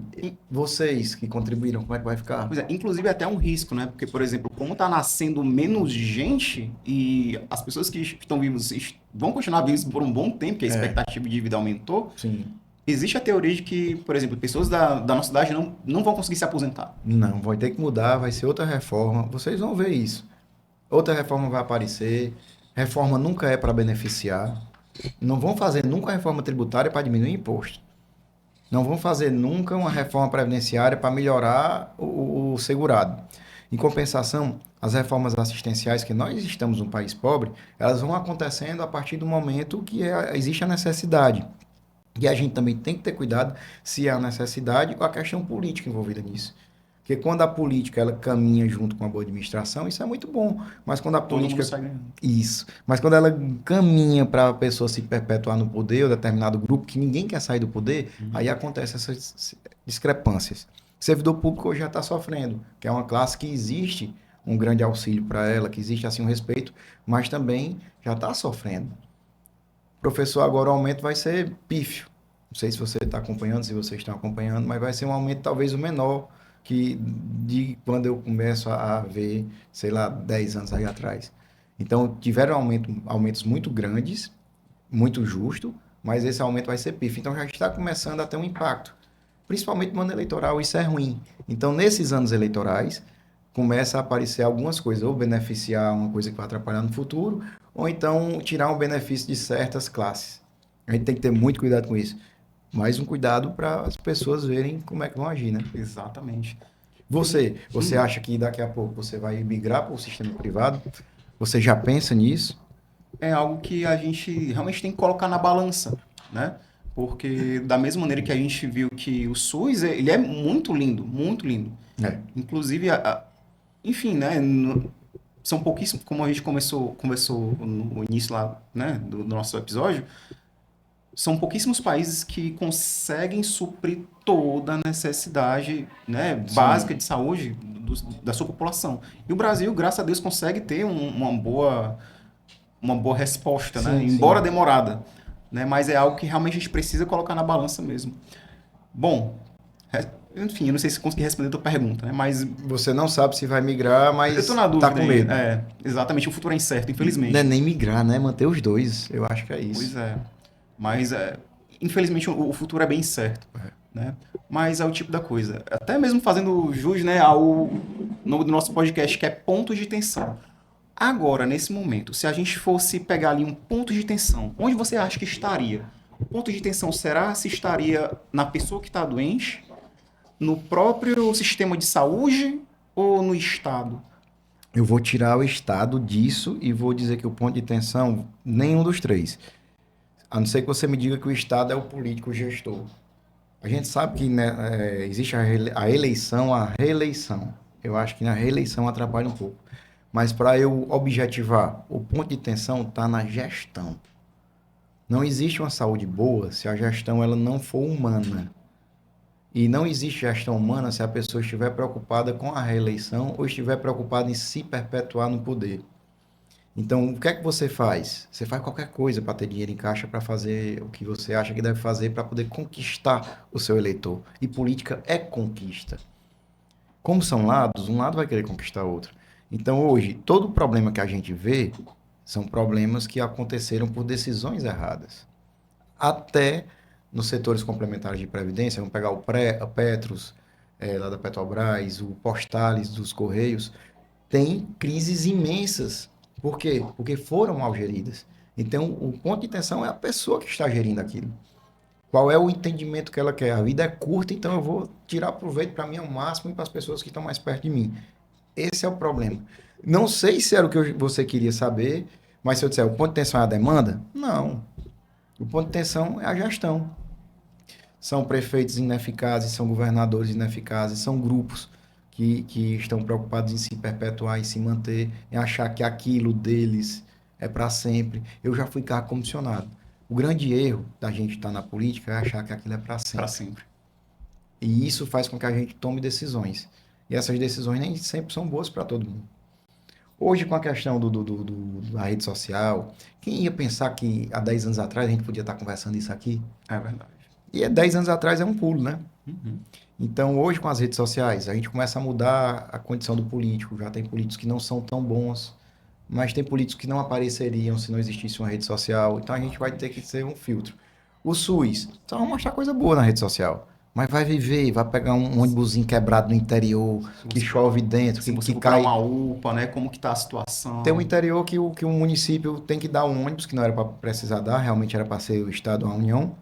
vocês que contribuíram, como é que vai ficar? Pois é, inclusive é até um risco, né? Porque, por exemplo, como está nascendo menos gente e as pessoas que estão vivas vão continuar vivas por um bom tempo, que a expectativa de vida aumentou, Sim. existe a teoria de que, por exemplo, pessoas da nossa cidade não vão conseguir se aposentar. Não, vai ter que mudar, vai ser outra reforma. Vocês vão ver isso. Outra reforma vai aparecer. Reforma nunca é para beneficiar. Não vão fazer nunca uma reforma tributária para diminuir o imposto. Não vão fazer nunca uma reforma previdenciária para melhorar o segurado. Em compensação, as reformas assistenciais, que nós estamos num país pobre, elas vão acontecendo a partir do momento que existe a necessidade. E a gente também tem que ter cuidado se há necessidade ou a questão política envolvida nisso. Porque quando a política ela caminha junto com a boa administração, isso é muito bom. Mas quando a Todo política. mundo sai ganhando. Isso. Mas quando ela caminha para a pessoa se perpetuar no poder, ou determinado grupo que ninguém quer sair do poder, aí acontecem essas discrepâncias. O servidor público hoje já está sofrendo, que é uma classe que existe um grande auxílio para ela, que existe assim um respeito, mas também já está sofrendo. Professor, agora o aumento vai ser pífio. Não sei se você está acompanhando, se vocês estão acompanhando, mas vai ser um aumento talvez o menor que de quando eu começo a ver, sei lá, 10 anos aí atrás. Então, tiveram aumentos muito grandes, muito justo, mas esse aumento vai ser pífio. Então, já está começando a ter um impacto. Principalmente no ano eleitoral, isso é ruim. Então, nesses anos eleitorais, começa a aparecer algumas coisas, ou beneficiar uma coisa que vai atrapalhar no futuro, ou então tirar um benefício de certas classes. A gente tem que ter muito cuidado com isso. Mais um cuidado para as pessoas verem como é que vão agir, né? Exatamente. Você acha que daqui a pouco você vai migrar para o sistema privado? Você já pensa nisso? É algo que a gente realmente tem que colocar na balança, né? Porque da mesma maneira que a gente viu que o SUS, ele é muito lindo, muito lindo. É. Inclusive, enfim, né? São pouquíssimos, como a gente conversou no início lá, né, do nosso episódio, são pouquíssimos países que conseguem suprir toda a necessidade, né, básica de saúde da sua população. E o Brasil, graças a Deus, consegue ter uma boa resposta, né? Sim, Embora sim. demorada, né? Mas é algo que realmente a gente precisa colocar na balança mesmo. Bom, enfim, eu não sei se consegui responder a tua pergunta, né? Mas Você não sabe se vai migrar, mas eu tô na dúvida tá com aí. medo. É, exatamente, o futuro é incerto, infelizmente. Não é nem migrar, né? Manter os dois. Eu acho que é isso. Pois é. Mas, infelizmente, o futuro é bem incerto, né? Mas é o tipo da coisa. Até mesmo fazendo jus, né, ao nome do nosso podcast, que é Pontos de Tensão. Agora, nesse momento, se a gente fosse pegar ali um ponto de tensão, onde você acha que estaria? O ponto de tensão será se estaria na pessoa que está doente, no próprio sistema de saúde ou no Estado? Eu vou tirar o Estado disso e vou dizer que o ponto de tensão, nenhum dos três. A não ser que você me diga que o Estado é o político gestor. A gente sabe que, né, existe a eleição, a reeleição. Eu acho que na reeleição atrapalha um pouco. Mas para eu objetivar, o ponto de tensão está na gestão. Não existe uma saúde boa se a gestão ela não for humana. E não existe gestão humana se a pessoa estiver preocupada com a reeleição ou estiver preocupada em se perpetuar no poder. Então, o que é que você faz? Você faz qualquer coisa para ter dinheiro em caixa para fazer o que você acha que deve fazer para poder conquistar o seu eleitor. E política é conquista. Como são lados, um lado vai querer conquistar o outro. Então, hoje, todo o problema que a gente vê são problemas que aconteceram por decisões erradas. Até nos setores complementares de previdência, vamos pegar a Petros, lá da Petrobras, o Postales dos Correios, tem crises imensas. Por quê? Porque foram mal geridas. Então, o ponto de tensão é a pessoa que está gerindo aquilo. Qual é o entendimento que ela quer? A vida é curta, então eu vou tirar proveito para mim ao máximo e para as pessoas que estão mais perto de mim. Esse é o problema. Não sei se era o que você queria saber, mas se eu disser o ponto de tensão é a demanda, não. O ponto de tensão é a gestão. São prefeitos ineficazes, são governadores ineficazes, são grupos que estão preocupados em se perpetuar, em se manter, em achar que aquilo deles é para sempre. Eu já fui cargo comissionado. O grande erro da gente estar na política é achar que aquilo é para sempre. Para sempre. E isso faz com que a gente tome decisões. E essas decisões nem sempre são boas para todo mundo. Hoje, com a questão da rede social, quem ia pensar que há 10 anos atrás a gente podia estar conversando isso aqui? É verdade. E 10 anos atrás é um pulo, né? Uhum. Então, hoje, com as redes sociais, a gente começa a mudar a condição do político. Já tem políticos que não são tão bons, mas tem políticos que não apareceriam se não existisse uma rede social. Então, a gente vai ter que ser um filtro. O SUS, só vai mostrar coisa boa na rede social. Mas vai viver, vai pegar um ônibusinho quebrado no interior, que chove dentro, Se você que cai cai. uma UPA, né? Como que tá a situação? Tem um interior que o município tem que dar um ônibus, que não era para precisar dar, realmente era para ser o Estado, a União,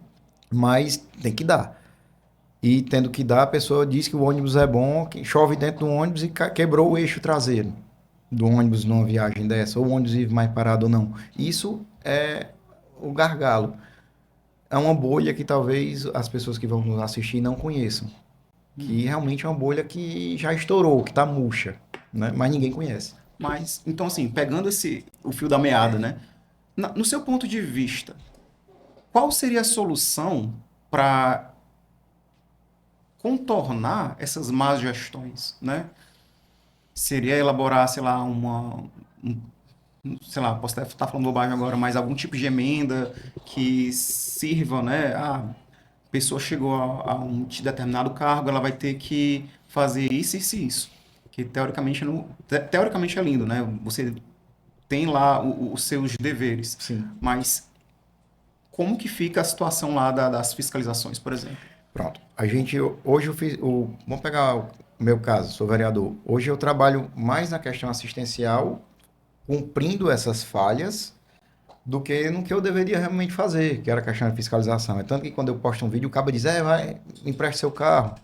mas tem que dar. E tendo que dar, a pessoa diz que o ônibus é bom, que chove dentro do ônibus e quebrou o eixo traseiro do ônibus numa viagem dessa, ou o ônibus vive mais parado ou não. Isso é o gargalo. É uma bolha que talvez as pessoas que vão nos assistir não conheçam. Que realmente é uma bolha que já estourou, que está murcha, né? Mas ninguém conhece. Mas, então assim, pegando o fio da meada, né? No seu ponto de vista, qual seria a solução para contornar essas más gestões, né? Seria elaborar, sei lá, sei lá, posso estar falando bobagem agora, mas algum tipo de emenda que sirva, né? A pessoa chegou a um determinado cargo, ela vai ter que fazer isso, isso e isso. Que teoricamente, teoricamente é lindo, né? Você tem lá os seus deveres. Sim. Mas como que fica a situação lá das fiscalizações, por exemplo? Pronto. Hoje eu fiz, vamos pegar o meu caso, sou vereador. Hoje eu trabalho mais na questão assistencial, cumprindo essas falhas, do que no que eu deveria realmente fazer, que era a questão da fiscalização. É tanto que quando eu posto um vídeo, o cabo diz, vai, empreste seu carro.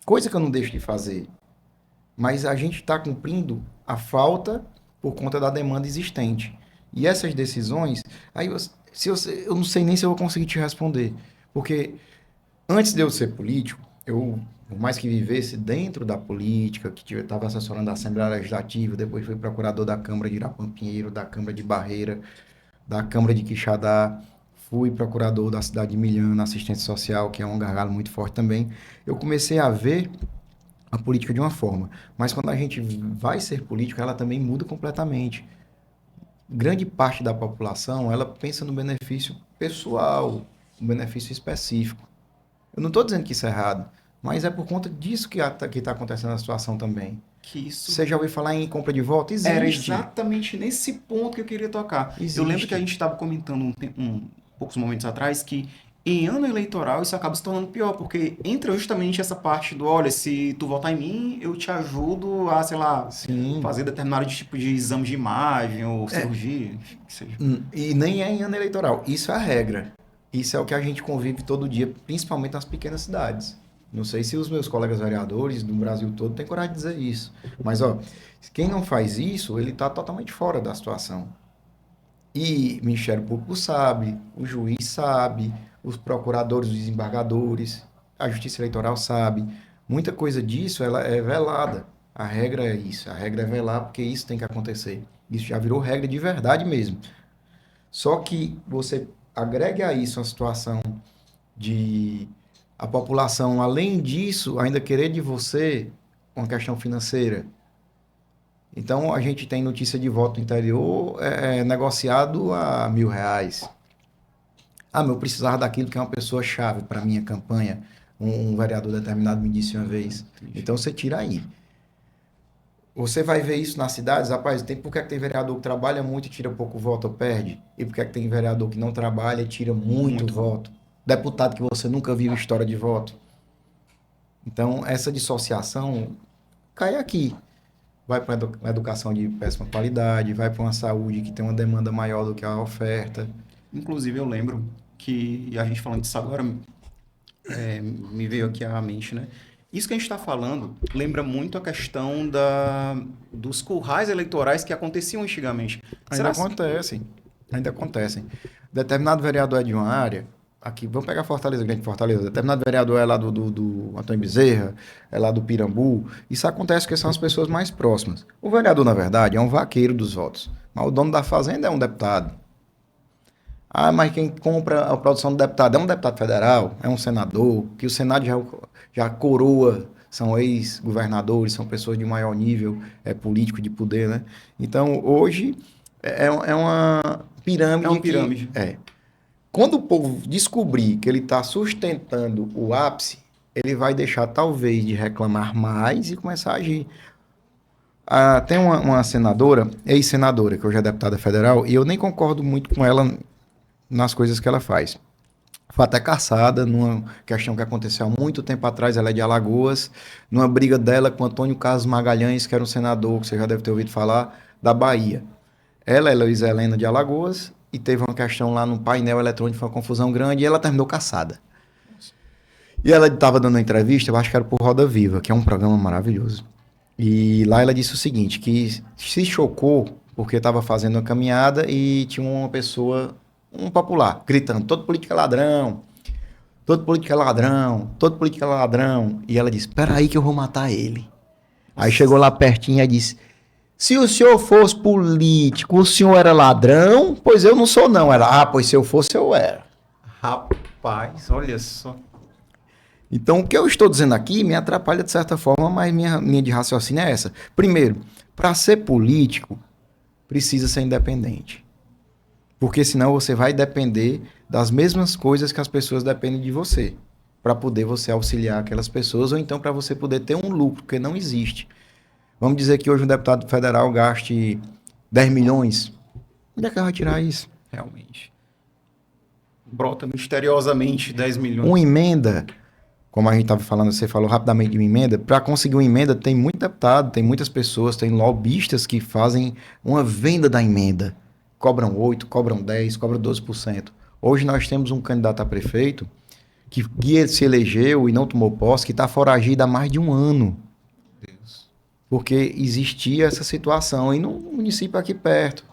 Coisa que eu não deixo de fazer. Mas a gente está cumprindo a por conta da demanda existente. E essas decisões, aí eu não sei nem se eu vou conseguir te responder. Porque antes de eu ser político, por mais que vivesse dentro da política, que estava assessorando a Assembleia Legislativa, depois fui procurador da Câmara de Irapã Pinheiro, da Câmara de Barreira, da Câmara de Quixadá, fui procurador da cidade de Milhã, na assistência social, que é um gargalo muito forte também. Eu comecei a ver a política de uma forma, mas quando a gente vai ser político, ela também muda completamente. Grande parte da população, ela pensa no benefício pessoal, no benefício específico. Eu não estou dizendo que isso é errado, mas é por conta disso que está acontecendo a situação também. Que isso Você já ouviu falar em compra de voto? Existe. era exatamente nesse ponto que eu queria tocar. Existe. Eu lembro que a gente estava comentando poucos momentos atrás que em ano eleitoral isso acaba se tornando pior, porque entra justamente essa parte do, olha, se tu votar em mim, eu te ajudo a, sei lá, Sim. fazer determinado tipo de exame de imagem ou cirurgia, que seja. E nem é em ano eleitoral. Isso é a regra. Isso é o que a gente convive todo dia, principalmente nas pequenas cidades. Não sei se os meus colegas vereadores do Brasil todo têm coragem de dizer isso. Mas, quem não faz isso, ele está totalmente fora da situação. E o Ministério Público sabe, o juiz sabe, os procuradores, os desembargadores, a Justiça Eleitoral sabe. Muita coisa disso ela é velada. A regra é isso. A regra é velar porque isso tem que acontecer. Isso já virou regra de verdade mesmo. Só que você agregue a isso a situação de a população, além disso, ainda querer de você uma questão financeira. Então, a gente tem notícia de voto no interior negociado a R$1.000. Eu precisava daquilo que é uma pessoa-chave para a minha campanha. Um vereador determinado me disse uma vez. Então, você tira aí. Você vai ver isso nas cidades, rapaz, por que tem vereador que trabalha muito e tira pouco voto ou perde? E por que tem vereador que não trabalha e tira muito voto? Deputado que você nunca viu história de voto. Então, essa dissociação cai aqui. Vai para uma educação de péssima qualidade, vai para uma saúde que tem uma demanda maior do que a oferta. Inclusive, eu lembro que, a gente falando disso agora, me veio aqui à mente, né? Isso que a gente está falando lembra muito a questão dos currais eleitorais que aconteciam antigamente. Ainda acontecem. Determinado vereador é de uma área, aqui, vamos pegar Fortaleza, Grande Fortaleza, determinado vereador é lá do Antônio Bezerra, é lá do Pirambu, isso acontece porque são as pessoas mais próximas. O vereador, na verdade, é um vaqueiro dos votos, mas o dono da fazenda é um deputado. Mas quem compra a produção do deputado é um deputado federal, é um senador, que o Senado já coroa, são ex-governadores, são pessoas de maior nível político de poder, né? Então, hoje, é uma pirâmide. É uma pirâmide. Quando o povo descobrir que ele está sustentando o ápice, ele vai deixar, talvez, de reclamar mais e começar a agir. Tem uma senadora, ex-senadora, que hoje é deputada federal, e eu nem concordo muito com ela nas coisas que ela faz. Foi até caçada numa questão que aconteceu há muito tempo atrás, ela é de Alagoas, numa briga dela com Antônio Carlos Magalhães, que era um senador, que você já deve ter ouvido falar, da Bahia. Ela é Luiz Helena de Alagoas, e teve uma questão lá no painel eletrônico, foi uma confusão grande, e ela terminou caçada. E ela estava dando uma entrevista, eu acho que era pro Roda Viva, que é um programa maravilhoso. E lá ela disse o seguinte, que se chocou porque estava fazendo uma caminhada e tinha uma pessoa, um popular, gritando, todo político é ladrão, todo político é ladrão, todo político é ladrão. E ela disse, espera aí que eu vou matar ele. Aí chegou lá pertinho e disse, se o senhor fosse político, o senhor era ladrão? Pois eu não sou não. Ela, pois se eu fosse, eu era. Rapaz, olha só. Então, o que eu estou dizendo aqui me atrapalha de certa forma, mas minha linha de raciocínio é essa. Primeiro, para ser político, precisa ser independente. Porque senão você vai depender das mesmas coisas que as pessoas dependem de você. Para poder você auxiliar aquelas pessoas, ou então para você poder ter um lucro, porque não existe. Vamos dizer que hoje um deputado federal gaste 10 milhões. Onde é que vai tirar isso? Realmente. Brota misteriosamente 10 milhões. Uma emenda, como a gente estava falando, você falou rapidamente de uma emenda, para conseguir uma emenda tem muito deputado, tem muitas pessoas, tem lobistas que fazem uma venda da emenda. Cobram 8, cobram 10, cobram 12%. Hoje nós temos um candidato a prefeito que se elegeu e não tomou posse, que está foragido há mais de um ano. Deus. Porque existia essa situação e no município aqui perto.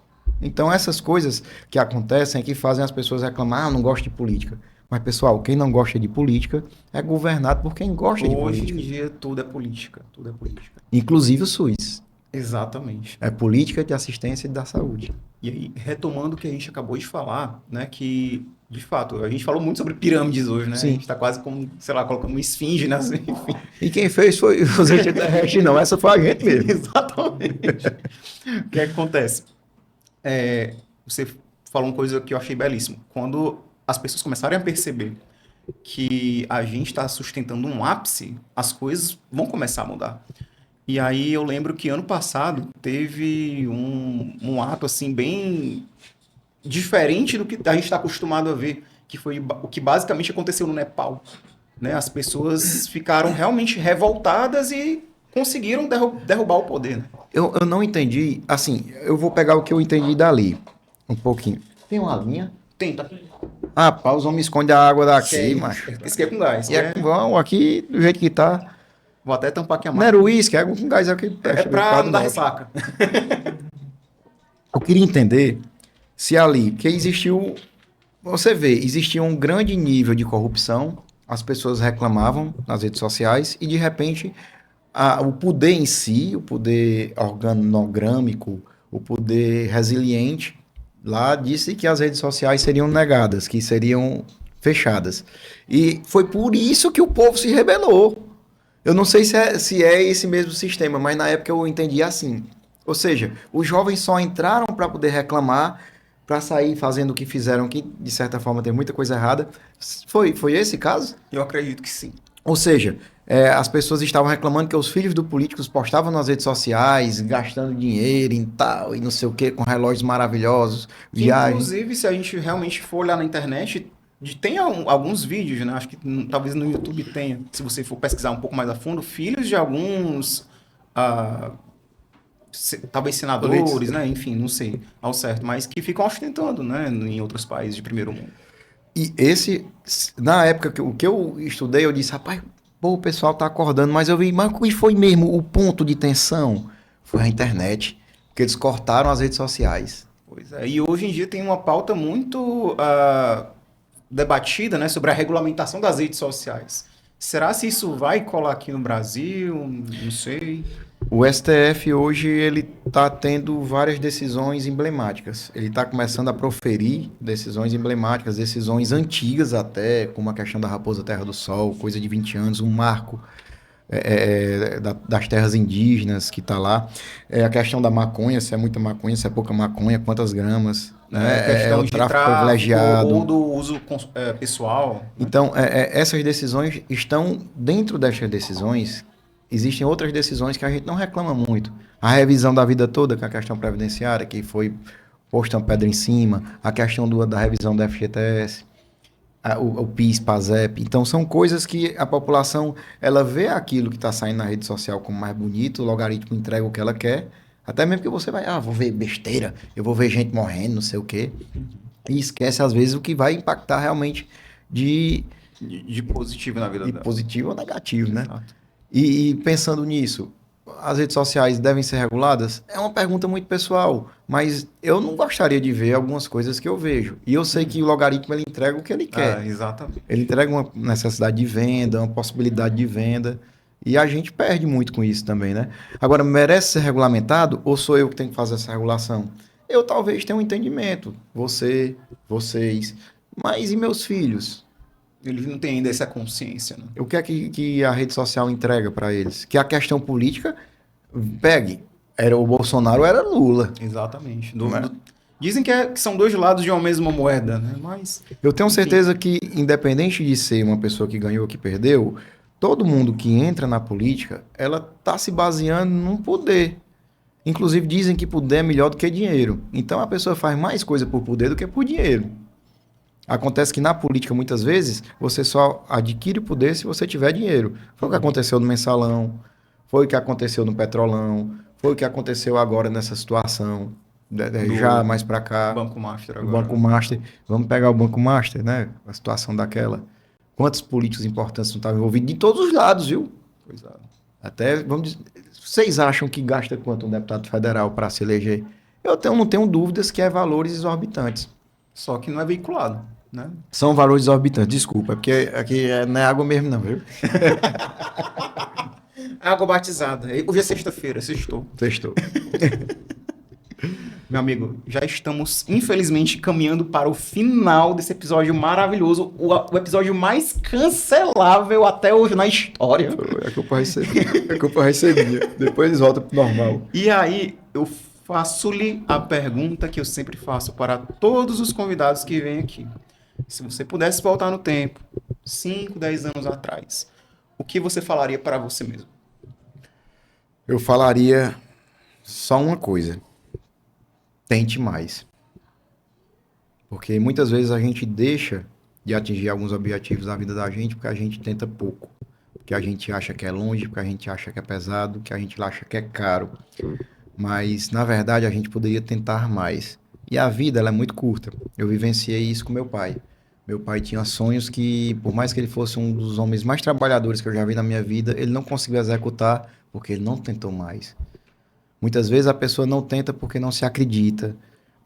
Então essas coisas que acontecem é que fazem as pessoas reclamar, não gosto de política. Mas pessoal, quem não gosta de política é governado por quem gosta de política. Hoje em dia tudo é política, tudo é política. Inclusive o SUS. Exatamente. É política de assistência e da saúde. E aí, retomando o que a gente acabou de falar, né, que, de fato, a gente falou muito sobre pirâmides hoje, né? Sim. A gente tá quase como, sei lá, colocando uma esfinge, né? Assim, enfim. E quem fez foi os extraterrestres, não. Essa foi a gente mesmo. Exatamente. O que é que acontece? Você falou uma coisa que eu achei belíssimo. Quando as pessoas começarem a perceber que a gente está sustentando um ápice, as coisas vão começar a mudar. E aí eu lembro que ano passado teve um ato assim bem diferente do que a gente está acostumado a ver, que foi o que basicamente aconteceu no Nepal, né? As pessoas ficaram realmente revoltadas e conseguiram derrubar o poder, né? Eu não entendi, assim, eu vou pegar o que eu entendi dali, um pouquinho. Tem uma linha? Tenta. Ah, pá, os homens escondem a água daqui, macho. Esse aqui é com gás. E é com vão, aqui, do jeito que tá. Vou até tampar aqui a Não máquina. era uísque, é com gás aqui. É pra não dar ressaca. Eu queria entender se ali, que existiu, você vê, existia um grande nível de corrupção, as pessoas reclamavam nas redes sociais e de repente o poder em si, o poder organogrâmico, o poder resiliente, lá disse que as redes sociais seriam negadas, que seriam fechadas. E foi por isso que o povo se rebelou. Eu não sei se é esse mesmo sistema, mas na época eu entendi assim. Ou seja, os jovens só entraram para poder reclamar, para sair fazendo o que fizeram, que de certa forma tem muita coisa errada. Foi esse caso? Eu acredito que sim. Ou seja, as pessoas estavam reclamando que os filhos dos políticos postavam nas redes sociais, gastando dinheiro em tal, e não sei o que, com relógios maravilhosos, viagens. Inclusive, se a gente realmente for olhar na internet, tem alguns vídeos, né? Acho que talvez no YouTube tenha, se você for pesquisar um pouco mais a fundo, filhos de alguns, talvez senadores, né? Enfim, não sei ao certo, mas que ficam ostentando, né? Em outros países de primeiro mundo. E na época o que eu estudei, eu disse, rapaz, pô, o pessoal tá acordando, mas eu vi, mas o que foi mesmo o ponto de tensão? Foi a internet, porque eles cortaram as redes sociais. Pois é, e hoje em dia tem uma pauta muito debatida, né, sobre a regulamentação das redes sociais. Será se isso vai colar aqui no Brasil? Não sei. O STF hoje ele está tendo várias decisões emblemáticas. Ele está começando a proferir decisões emblemáticas, decisões antigas até, como a questão da Raposa Terra do Sol, coisa de 20 anos, um marco das terras indígenas que está lá. A questão da maconha, se é muita maconha, se é pouca maconha, quantas gramas. A questão o de tráfico tráfico privilegiado. ou do uso pessoal. Então, essas decisões estão dentro destas decisões. Existem outras decisões que a gente não reclama muito. A revisão da vida toda, com a questão previdenciária, que foi posta uma pedra em cima, a questão da revisão do FGTS, o PIS, PASEP. Então, são coisas que a população ela vê aquilo que está saindo na rede social como mais bonito, o logaritmo entrega o que ela quer, até mesmo que você vai, vou ver besteira, eu vou ver gente morrendo, não sei o quê, e esquece, às vezes, o que vai impactar realmente de De positivo na vida E dela. positivo ou negativo, né? Exato. E pensando nisso, as redes sociais devem ser reguladas? É uma pergunta muito pessoal, mas eu não gostaria de ver algumas coisas que eu vejo. E eu sei que o logaritmo ele entrega o que ele quer. Exatamente. Ele entrega uma necessidade de venda, uma possibilidade de venda, e a gente perde muito com isso também, né? Agora, merece ser regulamentado ou sou eu que tenho que fazer essa regulação? Eu talvez tenha um entendimento, você, vocês, mas e meus filhos? Eles não têm ainda essa consciência, né? O que é que a rede social entrega para eles? Que a questão política pegue. Era o Bolsonaro ou era Lula. Exatamente. Não é? Dizem que são dois lados de uma mesma moeda, né? Mas Eu tenho certeza que, independente de ser uma pessoa que ganhou ou que perdeu, todo mundo que entra na política, ela está se baseando num poder. Inclusive, dizem que poder é melhor do que dinheiro. Então, a pessoa faz mais coisa por poder do que por dinheiro. Acontece que na política, muitas vezes, você só adquire poder se você tiver dinheiro. Foi o que aconteceu no Mensalão, foi o que aconteceu no Petrolão, foi o que aconteceu agora nessa situação, já mais para cá. Banco Master O agora. Banco Master. Vamos pegar o Banco Master, né? A situação daquela. Quantos políticos importantes não estavam envolvidos? De todos os lados, viu? Pois é. Até, vamos dizer, vocês acham que gasta quanto um deputado federal para se eleger? Não tenho dúvidas que é valores exorbitantes. Só que não é veiculado, né? São valores exorbitantes, desculpa, porque aqui não é água mesmo não, viu? Água batizada. Hoje é sexta-feira, sextou. Testou. Meu amigo, já estamos, infelizmente, caminhando para o final desse episódio maravilhoso. O episódio mais cancelável até hoje na história. A culpa recebia. Depois eles voltam pro normal. E aí, eu faço-lhe a pergunta que eu sempre faço para todos os convidados que vêm aqui. Se você pudesse voltar no tempo, 5, 10 anos atrás, o que você falaria para você mesmo? Eu falaria só uma coisa. Tente mais. Porque muitas vezes a gente deixa de atingir alguns objetivos na vida da gente porque a gente tenta pouco. Porque a gente acha que é longe, porque a gente acha que é pesado, que a gente acha que é caro. Mas, na verdade, a gente poderia tentar mais. E a vida, ela é muito curta. Eu vivenciei isso com meu pai. Meu pai tinha sonhos que, por mais que ele fosse um dos homens mais trabalhadores que eu já vi na minha vida, ele não conseguiu executar porque ele não tentou mais. Muitas vezes a pessoa não tenta porque não se acredita,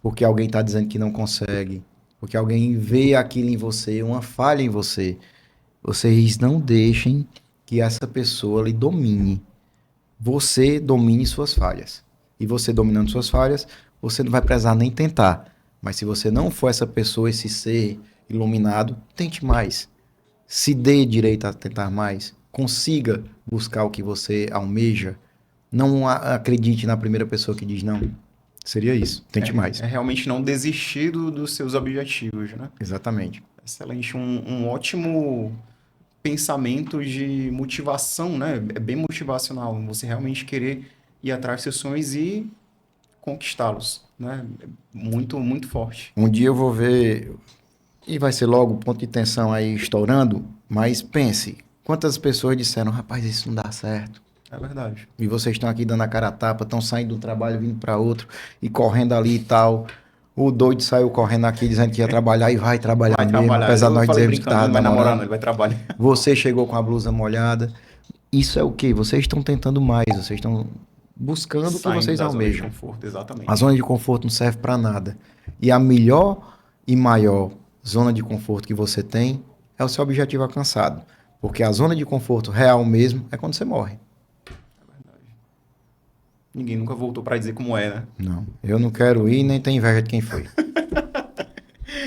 porque alguém está dizendo que não consegue, porque alguém vê aquilo em você, uma falha em você. Vocês não deixem que essa pessoa lhe domine. Você domine suas falhas. E você dominando suas falhas, você não vai precisar nem tentar. Mas se você não for essa pessoa, esse ser iluminado, tente mais. Se dê direito a tentar mais. Consiga buscar o que você almeja. Não acredite na primeira pessoa que diz não. Seria isso. Tente mais. É realmente não desistir dos seus objetivos, né? Exatamente. Excelente. Um ótimo pensamento de motivação, né? É bem motivacional. Você realmente querer ir atrás dos seus sonhos e conquistá-los, né? É muito, muito forte. Um dia eu vou ver, e vai ser logo o ponto de tensão aí estourando, mas pense, quantas pessoas disseram, rapaz, isso não dá certo. É verdade. E vocês estão aqui dando a cara a tapa, estão saindo do trabalho, vindo para outro, e correndo ali e tal. O doido saiu correndo aqui dizendo que ia trabalhar e vai trabalhar mesmo, apesar de nós dizermos que tá ele vai namorando, namorando. ele vai trabalhar. Você chegou com a blusa molhada. Isso é o quê? Vocês estão tentando mais, vocês estão buscando o que Saindo vocês da zona de almejam. conforto, exatamente. A zona de conforto não serve para nada. E a melhor e maior zona de conforto que você tem é o seu objetivo alcançado. Porque a zona de conforto real mesmo é quando você morre. Ninguém nunca voltou para dizer como é, né? Não, eu não quero ir nem tenho inveja de quem foi.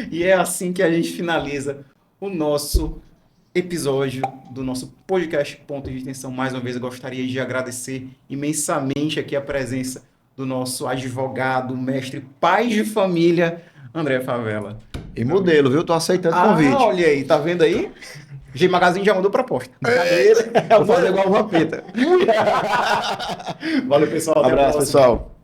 E é assim que a gente finaliza o nosso episódio do nosso podcast Ponto de Tensão. Mais uma vez eu gostaria de agradecer imensamente aqui a presença do nosso advogado, mestre, pai de família, André Favela. E modelo, viu? Tô aceitando o convite. Olha aí, tá vendo aí? G Magazine já mandou proposta. Vou fazer igual o Vampeta. Valeu, pessoal. Até a Abraço, próxima. pessoal.